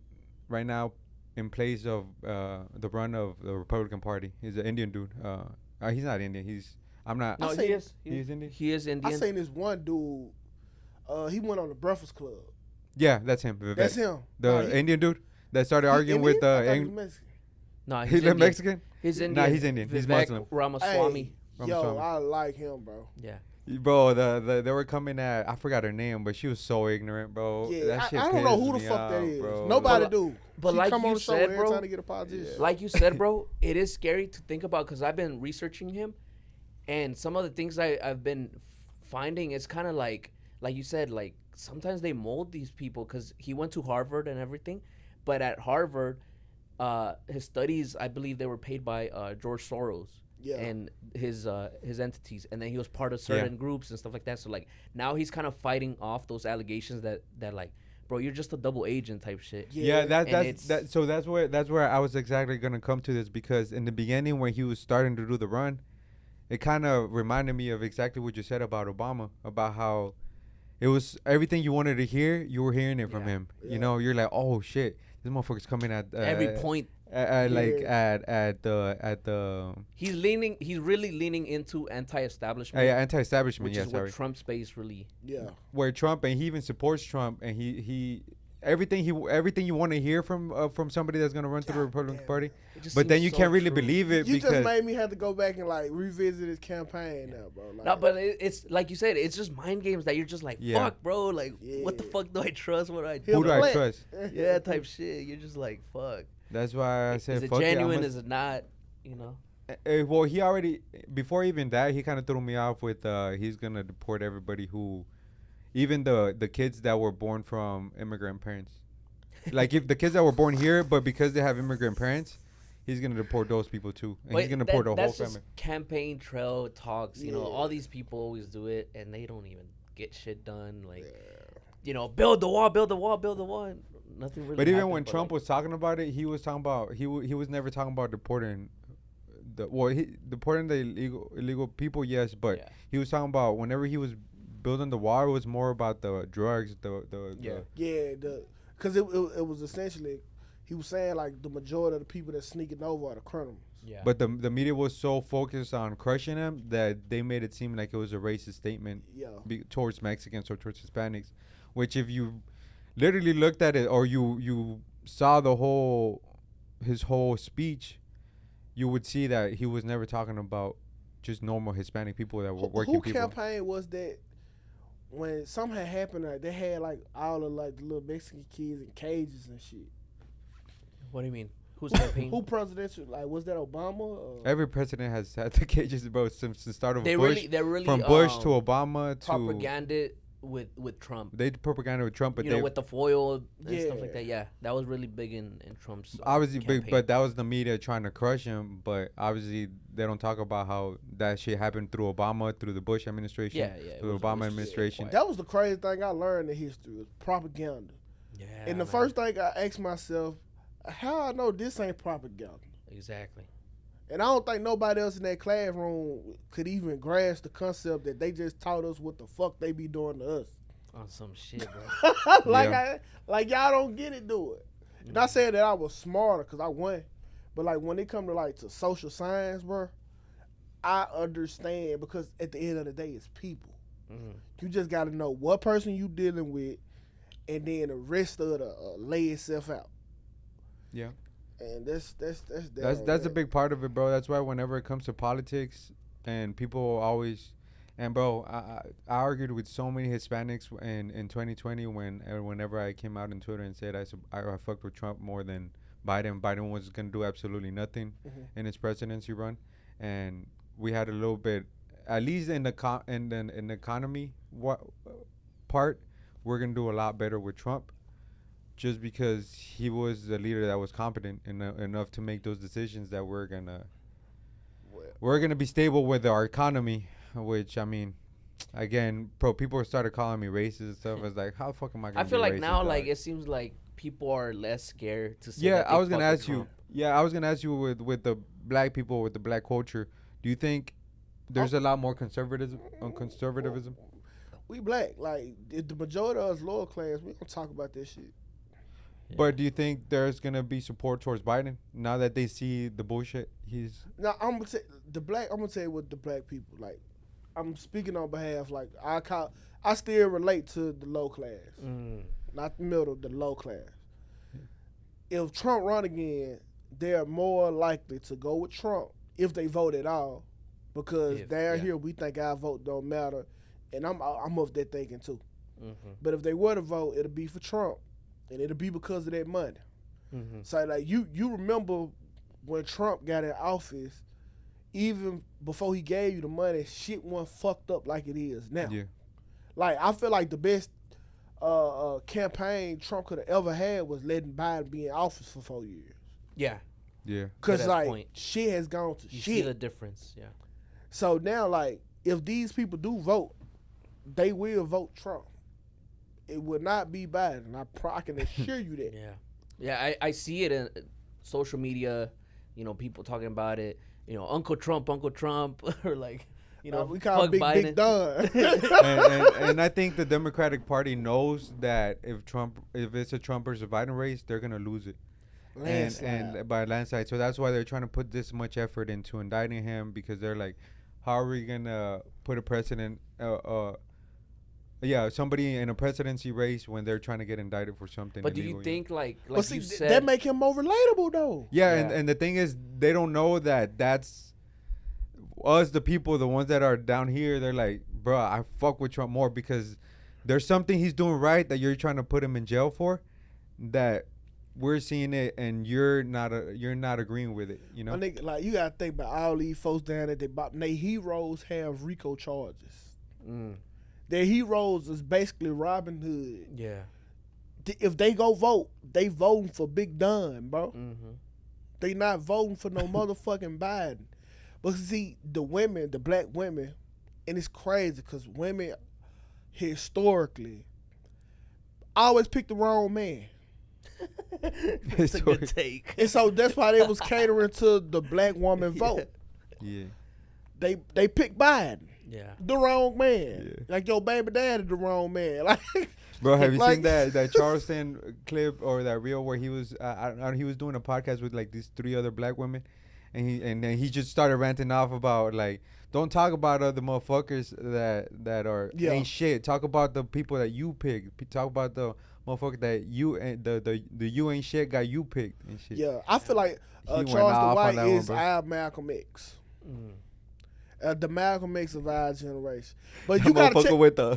right now in place of the run of the Republican Party. He's an Indian dude. He's not Indian. I'm not. No, he is. He is Indian. He is Indian. I seen this one dude. He went on the Breakfast Club. Yeah, that's him. Vivek. That's him. The Indian dude that started arguing with No, he's Mexican. He's Indian. Nah, he's Indian. He's Vivek Muslim. Ramaswamy. Yo, I like him, bro. Yeah. Bro, they were coming at, I forgot her name, but she was so ignorant, bro. Yeah, that shit I don't know who the pissed fuck me that off, is. bro. Nobody do. But she like come on you the show said, every bro, time to get a politician. like you said, bro, it is scary to think about because I've been researching him, and some of the things I've been finding is kind of like you said, like sometimes they mold these people because he went to Harvard and everything, but at Harvard, his studies, I believe they were paid by George Soros. Yeah. And his entities, and then he was part of certain groups and stuff like that. So like now he's kind of fighting off those allegations that like, bro, you're just a double agent type shit. Yeah, that's where I was exactly gonna come to this, because in the beginning when he was starting to do the run, it kind of reminded me of exactly what you said about Obama, about how it was everything you wanted to hear, you were hearing it from him. Yeah. You know, you're like, oh shit, this motherfucker's coming at Every point. At the He's really leaning into anti-establishment. yeah, anti-establishment. Which Yeah, is sorry. what Trump's base really. Yeah. Where Trump, and he even supports Trump, and he everything you want to hear from somebody that's gonna run through the Republican Party, but then you can't really believe it You because just made me have to go back and like revisit his campaign now, bro. Like, No, but it's like you said, it's just mind games that you're just like, Yeah. fuck, bro. Like, what the fuck do I trust? What do I do? who do I Plant. trust? Yeah, type shit. You're just like, fuck. That's why I said, Is it fuck genuine? it, Is it not? You know. well, he already, before even that, he kind of threw me off with he's gonna deport everybody who, even the kids that were born from immigrant parents. Like if the kids that were born here, but because they have immigrant parents, he's gonna deport those people too, and he's gonna deport the whole that's family. just campaign trail talks. You know, Yeah. all these people always do it, and they don't even get shit done. Like, you know, build the wall, build the wall, build the wall. And nothing really. But even happened, when Trump was talking about it, he was talking about he was never talking about deporting deporting the illegal people, yes, but Yeah. he was talking about whenever he was building the wall, it was more about the drugs, because it was essentially, he was saying like the majority of the people that's sneaking over are the criminals. Yeah. But the media was so focused on crushing him that they made it seem like it was a racist statement towards Mexicans or towards Hispanics, which if you literally looked at it or you saw his whole speech, you would see that he was never talking about just normal Hispanic people that were working people. Who campaign was that when something had happened, they had like all of like the little Mexican kids in cages and shit? What do you mean? Who's campaign? Who presidential? Like, was that Obama? Or? Every president has had the cages, bro, since the start of They Bush. really from Bush to Obama to propaganda with Trump. They did propaganda with Trump, but You know, they with the foil and stuff Yeah. like that. Yeah, that was really big in Trump's obviously big, campaign. but that was the media trying to crush him. But obviously they don't talk about how that shit happened through Obama, through the Bush administration, Yeah, yeah, it through was- the it Obama was just administration. quiet. That was the crazy thing I learned in history was propaganda. Yeah, And the man. first thing I asked myself, how I know this ain't propaganda? Exactly. And I don't think nobody else in that classroom could even grasp the concept that they just taught us what the fuck they be doing to us. On some shit, bro. like y'all don't get it, do it. Not saying that I was smarter because I won, but like when it come to like to social science, bro, I understand because at the end of the day, it's people. Mhm. You just got to know what person you dealing with, and then the rest of the lay itself out. Yeah. And that's That's a big part of it, bro. That's why whenever it comes to politics, and people always, and bro, I argued with so many Hispanics in 2020 whenever I came out on Twitter and said I fucked with Trump more than Biden. Biden was gonna do absolutely nothing in his presidency run, and we had a little bit, at least in the in the economy part, we're gonna do a lot better with Trump. Just because he was a leader that was competent enough to make those decisions that we're gonna be stable with our economy, which I mean, again, people started calling me racist and stuff. I was like, how the fuck am I gonna? I feel be like racist, now, dog? like it seems like people are less scared to say. Yeah, that I they was gonna fuck with ask you. Trump. Yeah, I was gonna ask you with the black people, with the black culture. Do you think there's a lot more conservatism? We black. Like if the majority of us lower class, we don't talk about this shit. But do you think there's gonna be support towards Biden now that they see the bullshit he's? Now I'm gonna tell you what the black people like. I'm speaking on behalf. Like I still relate to the low class, not the middle, the low class. If Trump run again, they're more likely to go with Trump if they vote at all, because here we think our vote don't matter, and I'm of that thinking too. But if they were to vote, it'll be for Trump. And it'll be because of that money. So like you remember when Trump got in office, even before he gave you the money, shit wasn't fucked up like it is now. Yeah. Like I feel like the best campaign Trump could have ever had was letting Biden be in office for 4 years. Yeah. Yeah. Cause that's like point. shit has gone to You shit. see the difference. Yeah. So now like if these people do vote, they will vote Trump. It will not be Biden. I can assure you that. Yeah. Yeah, I see it in social media, you know, people talking about it, you know, Uncle Trump, or like, you know, we call fuck Big Biden. Big Don. and I think the Democratic Party knows that if it's a Trump versus Biden race, they're gonna lose it, and by a landslide. So that's why they're trying to put this much effort into indicting him, because they're like, how are we gonna put a precedent? Somebody in a presidency race when they're trying to get indicted for something. But do illegal, you think like But see, you said, that make him more relatable though. Yeah, Yeah. And the thing is, they don't know that that's us, the people, the ones that are down here. They're like, bro, I fuck with Trump more because there's something he's doing right that you're trying to put him in jail for, that we're seeing it and you're not agreeing with it, you know? My nigga, like you gotta think about all these folks down there. They heroes have RICO charges. Their heroes is basically Robin Hood. yeah. If they go vote, they voting for Big Don, bro. Mm-hmm. They not voting for no motherfucking Biden. But see, the black women, and it's crazy because women historically always pick the wrong man. It's a good take. And so that's why they was catering to the black woman vote. Yeah. They picked Biden. Yeah. The wrong man. Yeah. Like your baby daddy the wrong man. Like Bro, have you like- seen that Charleston clip or that reel where he was he was doing a podcast with like these 3 other black women, and then he just started ranting off about like, don't talk about other motherfuckers that are ain't shit. Talk about the people that you picked. Talk about the motherfucker that you and the you ain't shit guy you picked and shit. Yeah, I feel like He went Charles off on White that one, is bro. our Malcolm X. The Malcolm X of our generation. But That you gotta motherfucker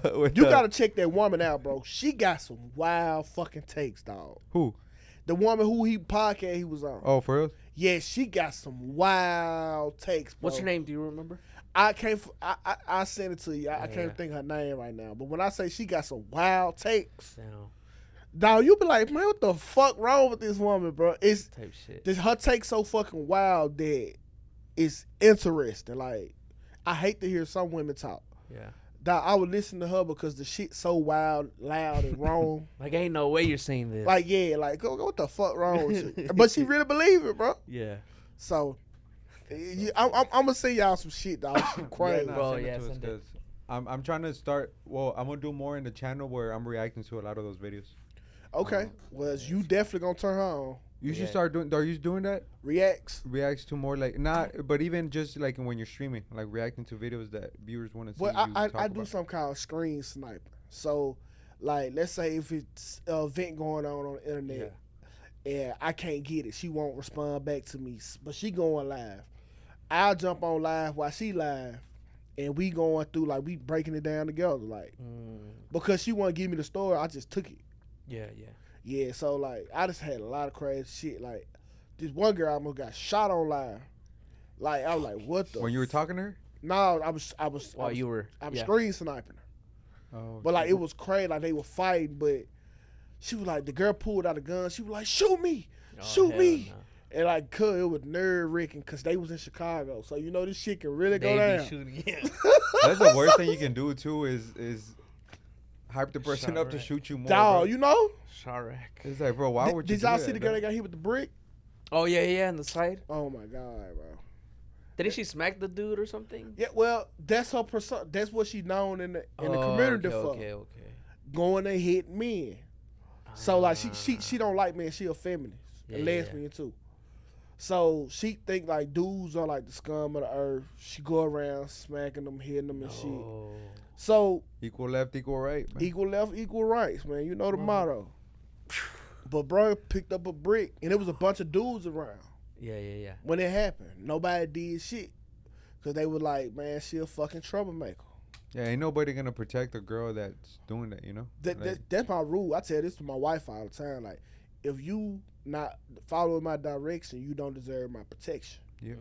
check. with You the- gotta check that woman out, bro. She got some wild fucking takes, dog. who? The woman who podcast he was on. Oh, for real? Yeah, she got some wild takes, bro. What's her name? Do you remember? I can't. I send it to you. I Yeah, can't yeah. think her name right now. But when I say she got some wild takes, Damn, dog, you be like, man, what the fuck wrong with this woman, bro? It's type shit. her take so fucking wild that it's interesting. Like, I hate to hear some women talk. Yeah. Dog, I would listen to her because the shit so wild, loud, and wrong. Like, ain't no way you're saying this. Like, yeah, like, go, what the fuck wrong with you? But she really believe it, bro. yeah. So, I'm gonna send y'all some shit, dog. She crazy. nah, Bro, send it yeah, to us, send it. 'cause I'm trying to start. Well, I'm gonna do more in the channel where I'm reacting to a lot of those videos. Okay, well, you definitely gonna turn her on. You should Yeah. start doing. Are you doing that? Reacts. Reacts to more like not, but even just like when you're streaming, like reacting to videos that viewers want to see. Well, you I talk do about. something called screen sniper. So, like, let's say if it's an event going on the internet, and I can't get it, she won't respond back to me, but she going live. I'll jump on live while she live, and we going through, like, we breaking it down together, like, because she want to give me the story, I just took it. Yeah, yeah. Yeah, so, like, I just had a lot of crazy shit. Like, this one girl almost got shot on live. Like, I was like, what the? When you were talking to her. No, I was While you were. I'm yeah. screen sniping her. Oh. But like it was crazy, like they were fighting, but she was like, the girl pulled out a gun. She was like, shoot me, Oh, shoot hell me. no. And like, it was nerve wracking because they was in Chicago, so you know this shit can really They go be down. shooting. Yeah. That's the worst thing you can do too. Is hype the person up to Chirac. shoot you more. Dog, bro. you know? Chirac. It's like, bro, why would you? Did y'all do see that, the girl dog? that got hit with the brick? Oh, yeah, yeah, on the side. Oh my god, bro. Didn't she smack the dude or something? Yeah, well, that's her persona. That's what she known in the community for. Okay. Going and hit men. So like she don't like men. She a feminist, Yeah, a yeah. lesbian too. So she think like dudes are like the scum of the earth. She go around smacking them, hitting them and shit. Oh. Oh, So equal left, equal right. Man. equal left, equal rights, man. You know the motto. But bro picked up a brick and it was a bunch of dudes around Yeah. when it happened. Nobody did shit because they were like, man, she a fucking troublemaker. Yeah, ain't nobody gonna protect a girl that's doing that, you know. That's my rule. I tell this to my wife all the time. Like, if you not following my direction, you don't deserve my protection. Yeah.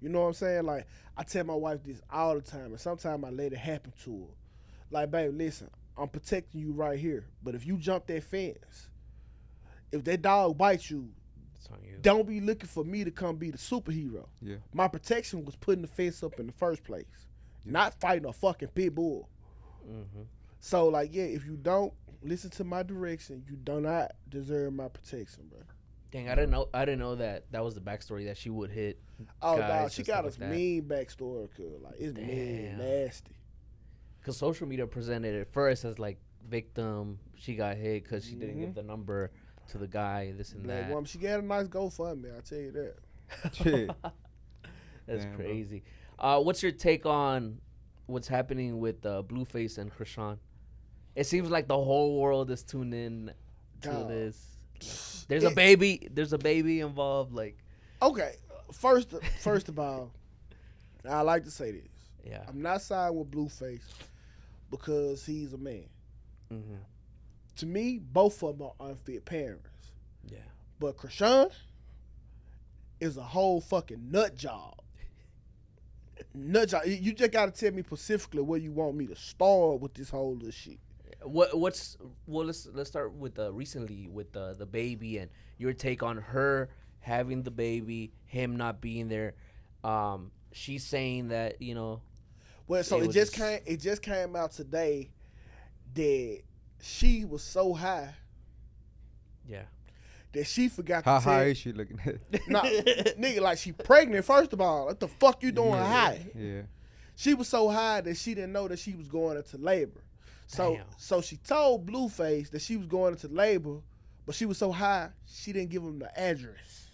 You know what I'm saying? Like, I tell my wife this all the time, and sometimes I let it happen to her. Like, babe, listen, I'm protecting you right here. But if you jump that fence, if that dog bites you, It's on you. don't be looking for me to come be the superhero. Yeah. My protection was putting the fence up in the first place, not fighting a fucking pit bull. Mm-hmm. So, like, yeah, if you don't listen to my direction, you do not deserve my protection, bro. Dang, I didn't know that was the backstory, that she would hit. Oh, guys dog, and she stuff got like a that. mean backstory, cause like it's mean, Damn. nasty. Because social media presented it first as like victim. She got hit because she didn't Mm-hmm. give the number to the guy. This and That that. woman, she got a nice GoFundMe, I tell you that. Shit. That's Damn, bro. crazy. What's your take on what's happening with Blueface and Krishan? It seems like the whole world is tuned in to Dog. this. There's a baby. There's a baby involved. Like, Okay, first of all, I like to say this. yeah. I'm not siding with Blueface because he's a man. Mm-hmm. To me, both of them are unfit parents. Yeah. But Krishan is a whole fucking nut job. Nut job. You just gotta tell me specifically where you want me to start with this whole little shit. Let's start with recently with the baby and your take on her having the baby, him not being there. She's saying that Well, so It it was just just- came out today that she was so high yeah. that she forgot How to tell. high is she looking at? Nah, nigga, like she pregnant. First of all, what the fuck you doing Yeah, high? Yeah. She was so high that she didn't know that she was going into labor. So Damn. so she told Blueface that she was going into labor, but she was so high she didn't give him the address.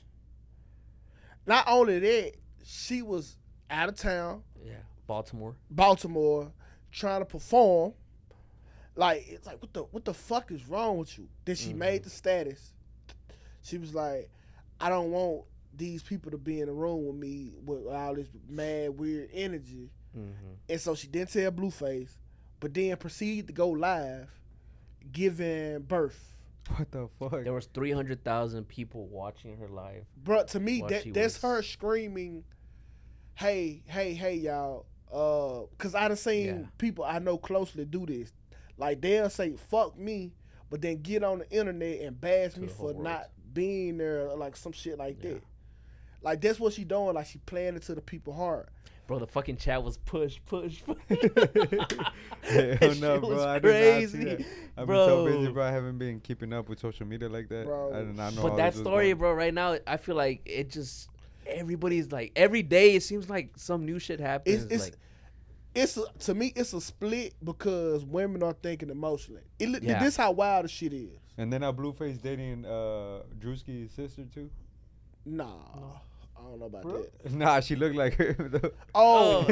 Not only that, she was out of town, Yeah. Baltimore. Baltimore, trying to perform. Like, it's like, what the fuck is wrong with you? Then she made the status. She was like, I don't want these people to be in the room with me with all this mad, weird energy. Mm-hmm. And so she didn't tell Blueface, but then proceeded to go live, giving birth. What the fuck? There was 300,000 people watching her live. Bro, to me, While she that's was- her screaming, hey, y'all, Cause I done seen people I know closely do this. Like they'll say "fuck me," but then get on the internet and bash me for not being there, or like some shit like that. Like that's what she doing. Like she playing it to the people hard. Bro, the fucking chat was push. Hell That no, shit bro. was I did not see crazy, that. I've bro. been so busy, bro. I haven't been keeping up with social media like that. Bro. I did not know. But how that this was story, going. bro, right now, I feel like it just everybody's like every day it seems like some new shit happens. To me, it's a split because women are thinking emotionally. Yeah. This how wild the shit is. And then Blueface dating Drewski's sister too. Nah, I don't know about that. Nah, she looked like her. Though. Oh,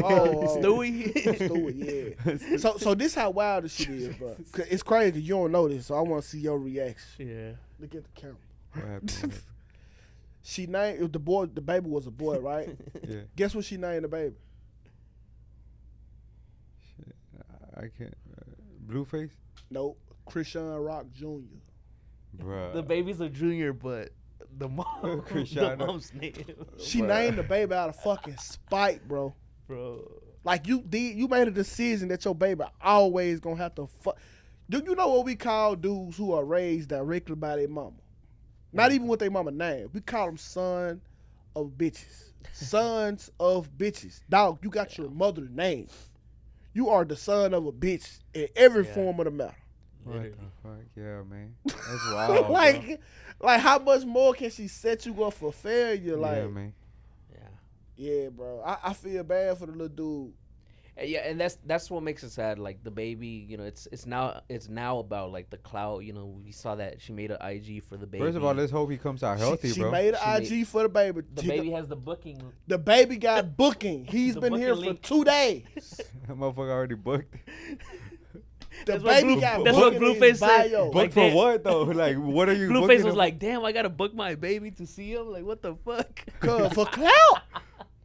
Stewie. Stewie, yeah. So this how wild the shit is, bro. 'Cause it's crazy. You don't know this, so I want to see your reaction. Yeah. Look at the camera. What happened? She named the boy. The baby was a boy, right? Yeah. Guess what she named the baby? Shit, I can't. Blueface, Nope. Christian Rock Jr. bruh. The baby's a junior, but the mom, the Cristiano. mom's name, She Bruh. named the baby out of fucking spite, bro. bro. Like you made a decision that your baby always gonna have to fuck. Do you know what we call dudes who are raised directly by their mama? Not even with their mama name. We call them son of bitches. Sons of bitches. Dog, you got your mother's name. You are the son of a bitch in every form of the matter. What Literally. the fuck? Yeah, man. That's wild. like how much more can she set you up for failure? bro. Like, Yeah, man. yeah, bro. I feel bad for the little dude. Yeah, and that's what makes it sad. Like the baby, you know, it's now about like the clout. You know, we saw that she made an IG for the baby. First of all, let's hope he comes out healthy, She bro. made an IG for the baby. The baby has the booking. The baby got booking. He's The been here booking for link. 2 days. That motherfucker already booked. The That's what baby Blue- got that's what booking in Blueface his said. bio. Book Like for that- what though? Like, what are you? Blueface booking was him? like, "Damn, I gotta book my baby to see him." Like, what the fuck? Cause for clout.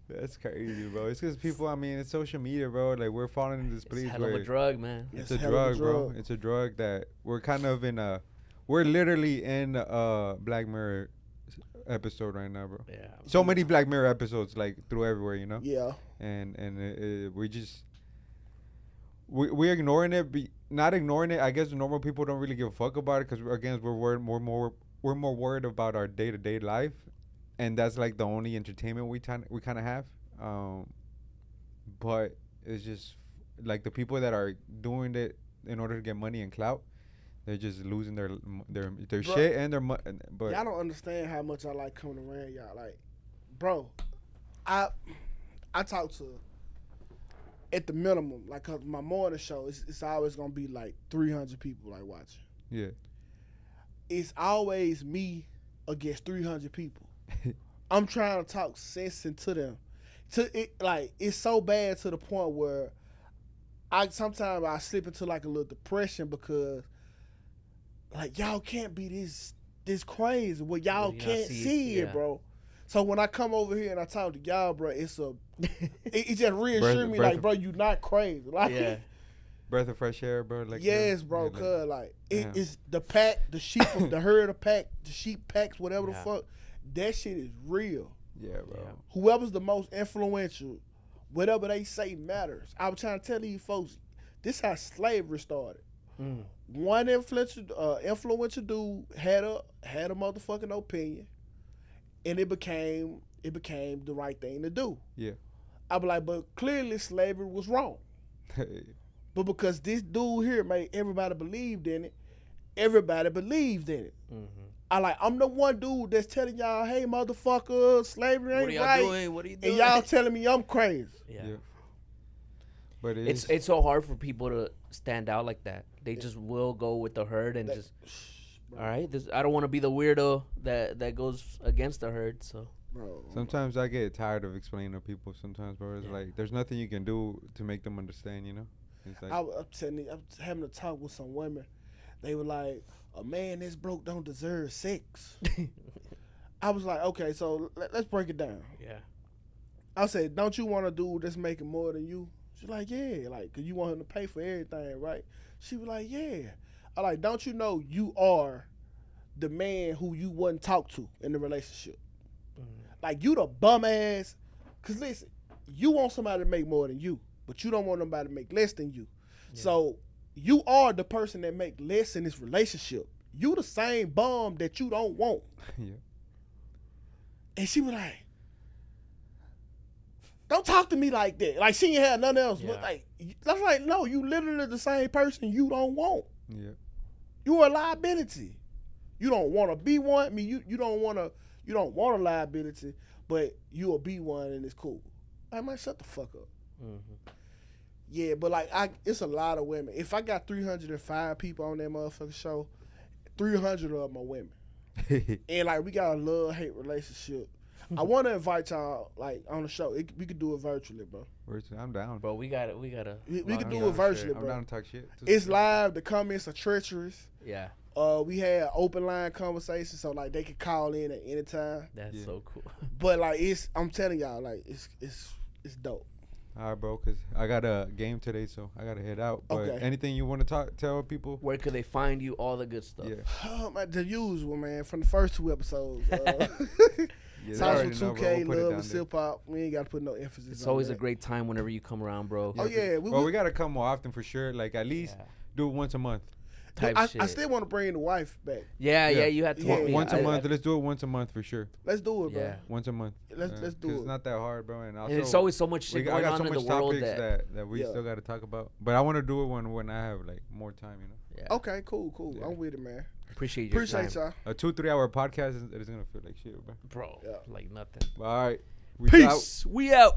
That's crazy, bro. It's because people. I mean, it's social media, bro. Like we're falling into this It's place hell where of a drug, man. it's It's a hell of a drug, bro. drug. It's a drug that we're kind of in a. We're literally in a Black Mirror episode right now, bro. Yeah. So many Black Mirror episodes like through everywhere, you know. Yeah. And we just we're ignoring it, not ignoring it. I guess normal people don't really give a fuck about it because again we're more worried about our day-to-day life, and that's like the only entertainment we kind of have. But it's just like the people that are doing it in order to get money and clout, they're just losing their Bruh, shit and their but Y'all don't understand how much I like coming around y'all. Like, bro, I talk to at the minimum, like 'cause my morning show, it's always gonna be like 300 people like watching. yeah. It's always me against 300 people. I'm trying to talk sense into them. It's so bad to the point where sometimes I slip into like a little depression because like y'all can't be this crazy. Well, y'all Well, you not can't see it, see it, yeah. bro. So when I come over here and I talk to y'all, bro, it just reassures me breath like, of- bro, you not crazy. Like, Yeah. Breath of fresh air, bro. Like yes, bro, yeah, cuz like yeah. it's the pack, the sheep, the herd of pack, the sheep packs, whatever the Yeah. fuck. That shit is real. yeah, bro. Yeah. Whoever's the most influential, whatever they say matters. I was trying to tell you folks, this how slavery started. Mm. One influential dude had a motherfucking opinion, and it became the right thing to do. Yeah. I be like, but clearly slavery was wrong. But because this dude here made everybody believed in it, everybody believed in it. Mm-hmm. I'm the one dude that's telling y'all, hey, motherfucker, slavery ain't What are y'all right. doing? What are you doing? And y'all telling me I'm crazy. Yeah. Yeah. But It's so hard for people to stand out like that. They just will go with the herd and just. All right, I don't want to be the weirdo that goes against the herd. So. Bro, sometimes I get tired of explaining to people. Sometimes, bro, it's like there's nothing you can do to make them understand. You know, it's like I'm telling you, I'm having a talk with some women. They were like, a man this broke don't deserve sex. I was like, okay, so let's break it down. Yeah. I said, don't you want a dude that's making more than you? She's like, yeah, like, 'cause you want him to pay for everything, right? She was like, yeah. I like, don't you know you are the man who you wouldn't talk to in the relationship? Like, you the bum ass. 'Cause listen, you want somebody to make more than you. but you don't want nobody to make less than you. Yeah. So you are the person that make less in this relationship. You the same bum that you don't want. Yeah. And she was like, don't talk to me like that. Like she ain't had nothing else. But like, that's like, no, you literally the same person you don't want. Yeah. You a liability. You don't want to be one. I mean, you don't want a liability, but you will be one and it's cool. I might shut the fuck up. Mm-hmm. Yeah, but like it's a lot of women. If I got 305 people on that motherfucking show, 300 of them are women. And like we got a love-hate relationship. I want to invite y'all like on the show. We could do it virtually, bro. I'm down, bro. We gotta. We could do it virtually, bro. I'm down to talk shit. It's live. The comments are treacherous. Yeah. We had open line conversations, so like they could call in at any time. That's so cool. But like I'm telling y'all, like it's dope. All right, bro, because I got a game today, so I got to head out. But anything you want to tell people? Where could they find you? All the good stuff. Yeah. The usual, man, from the first 2 episodes. Social 2K, Love, and Sip Hop. We ain't got to put no emphasis It's on always that. a great time whenever you come around, bro. Oh, yeah. We got to come more often for sure. Like, at least do it once a month. I still want to bring the wife back. Yeah, you had told me. Once a month. Let's do it once a month for sure. Let's do it, bro. Yeah. Once a month. Let's do it. It's not that hard, bro. And also, it's always so much shit going on in the world that we still got to talk about. But I want to do it when I have like more time, you know. Yeah. Okay, cool. Yeah. I'm with it, man. Appreciate y'all. A 2-3 hour podcast is gonna feel like shit, bro. Like nothing. All right. Peace. We out.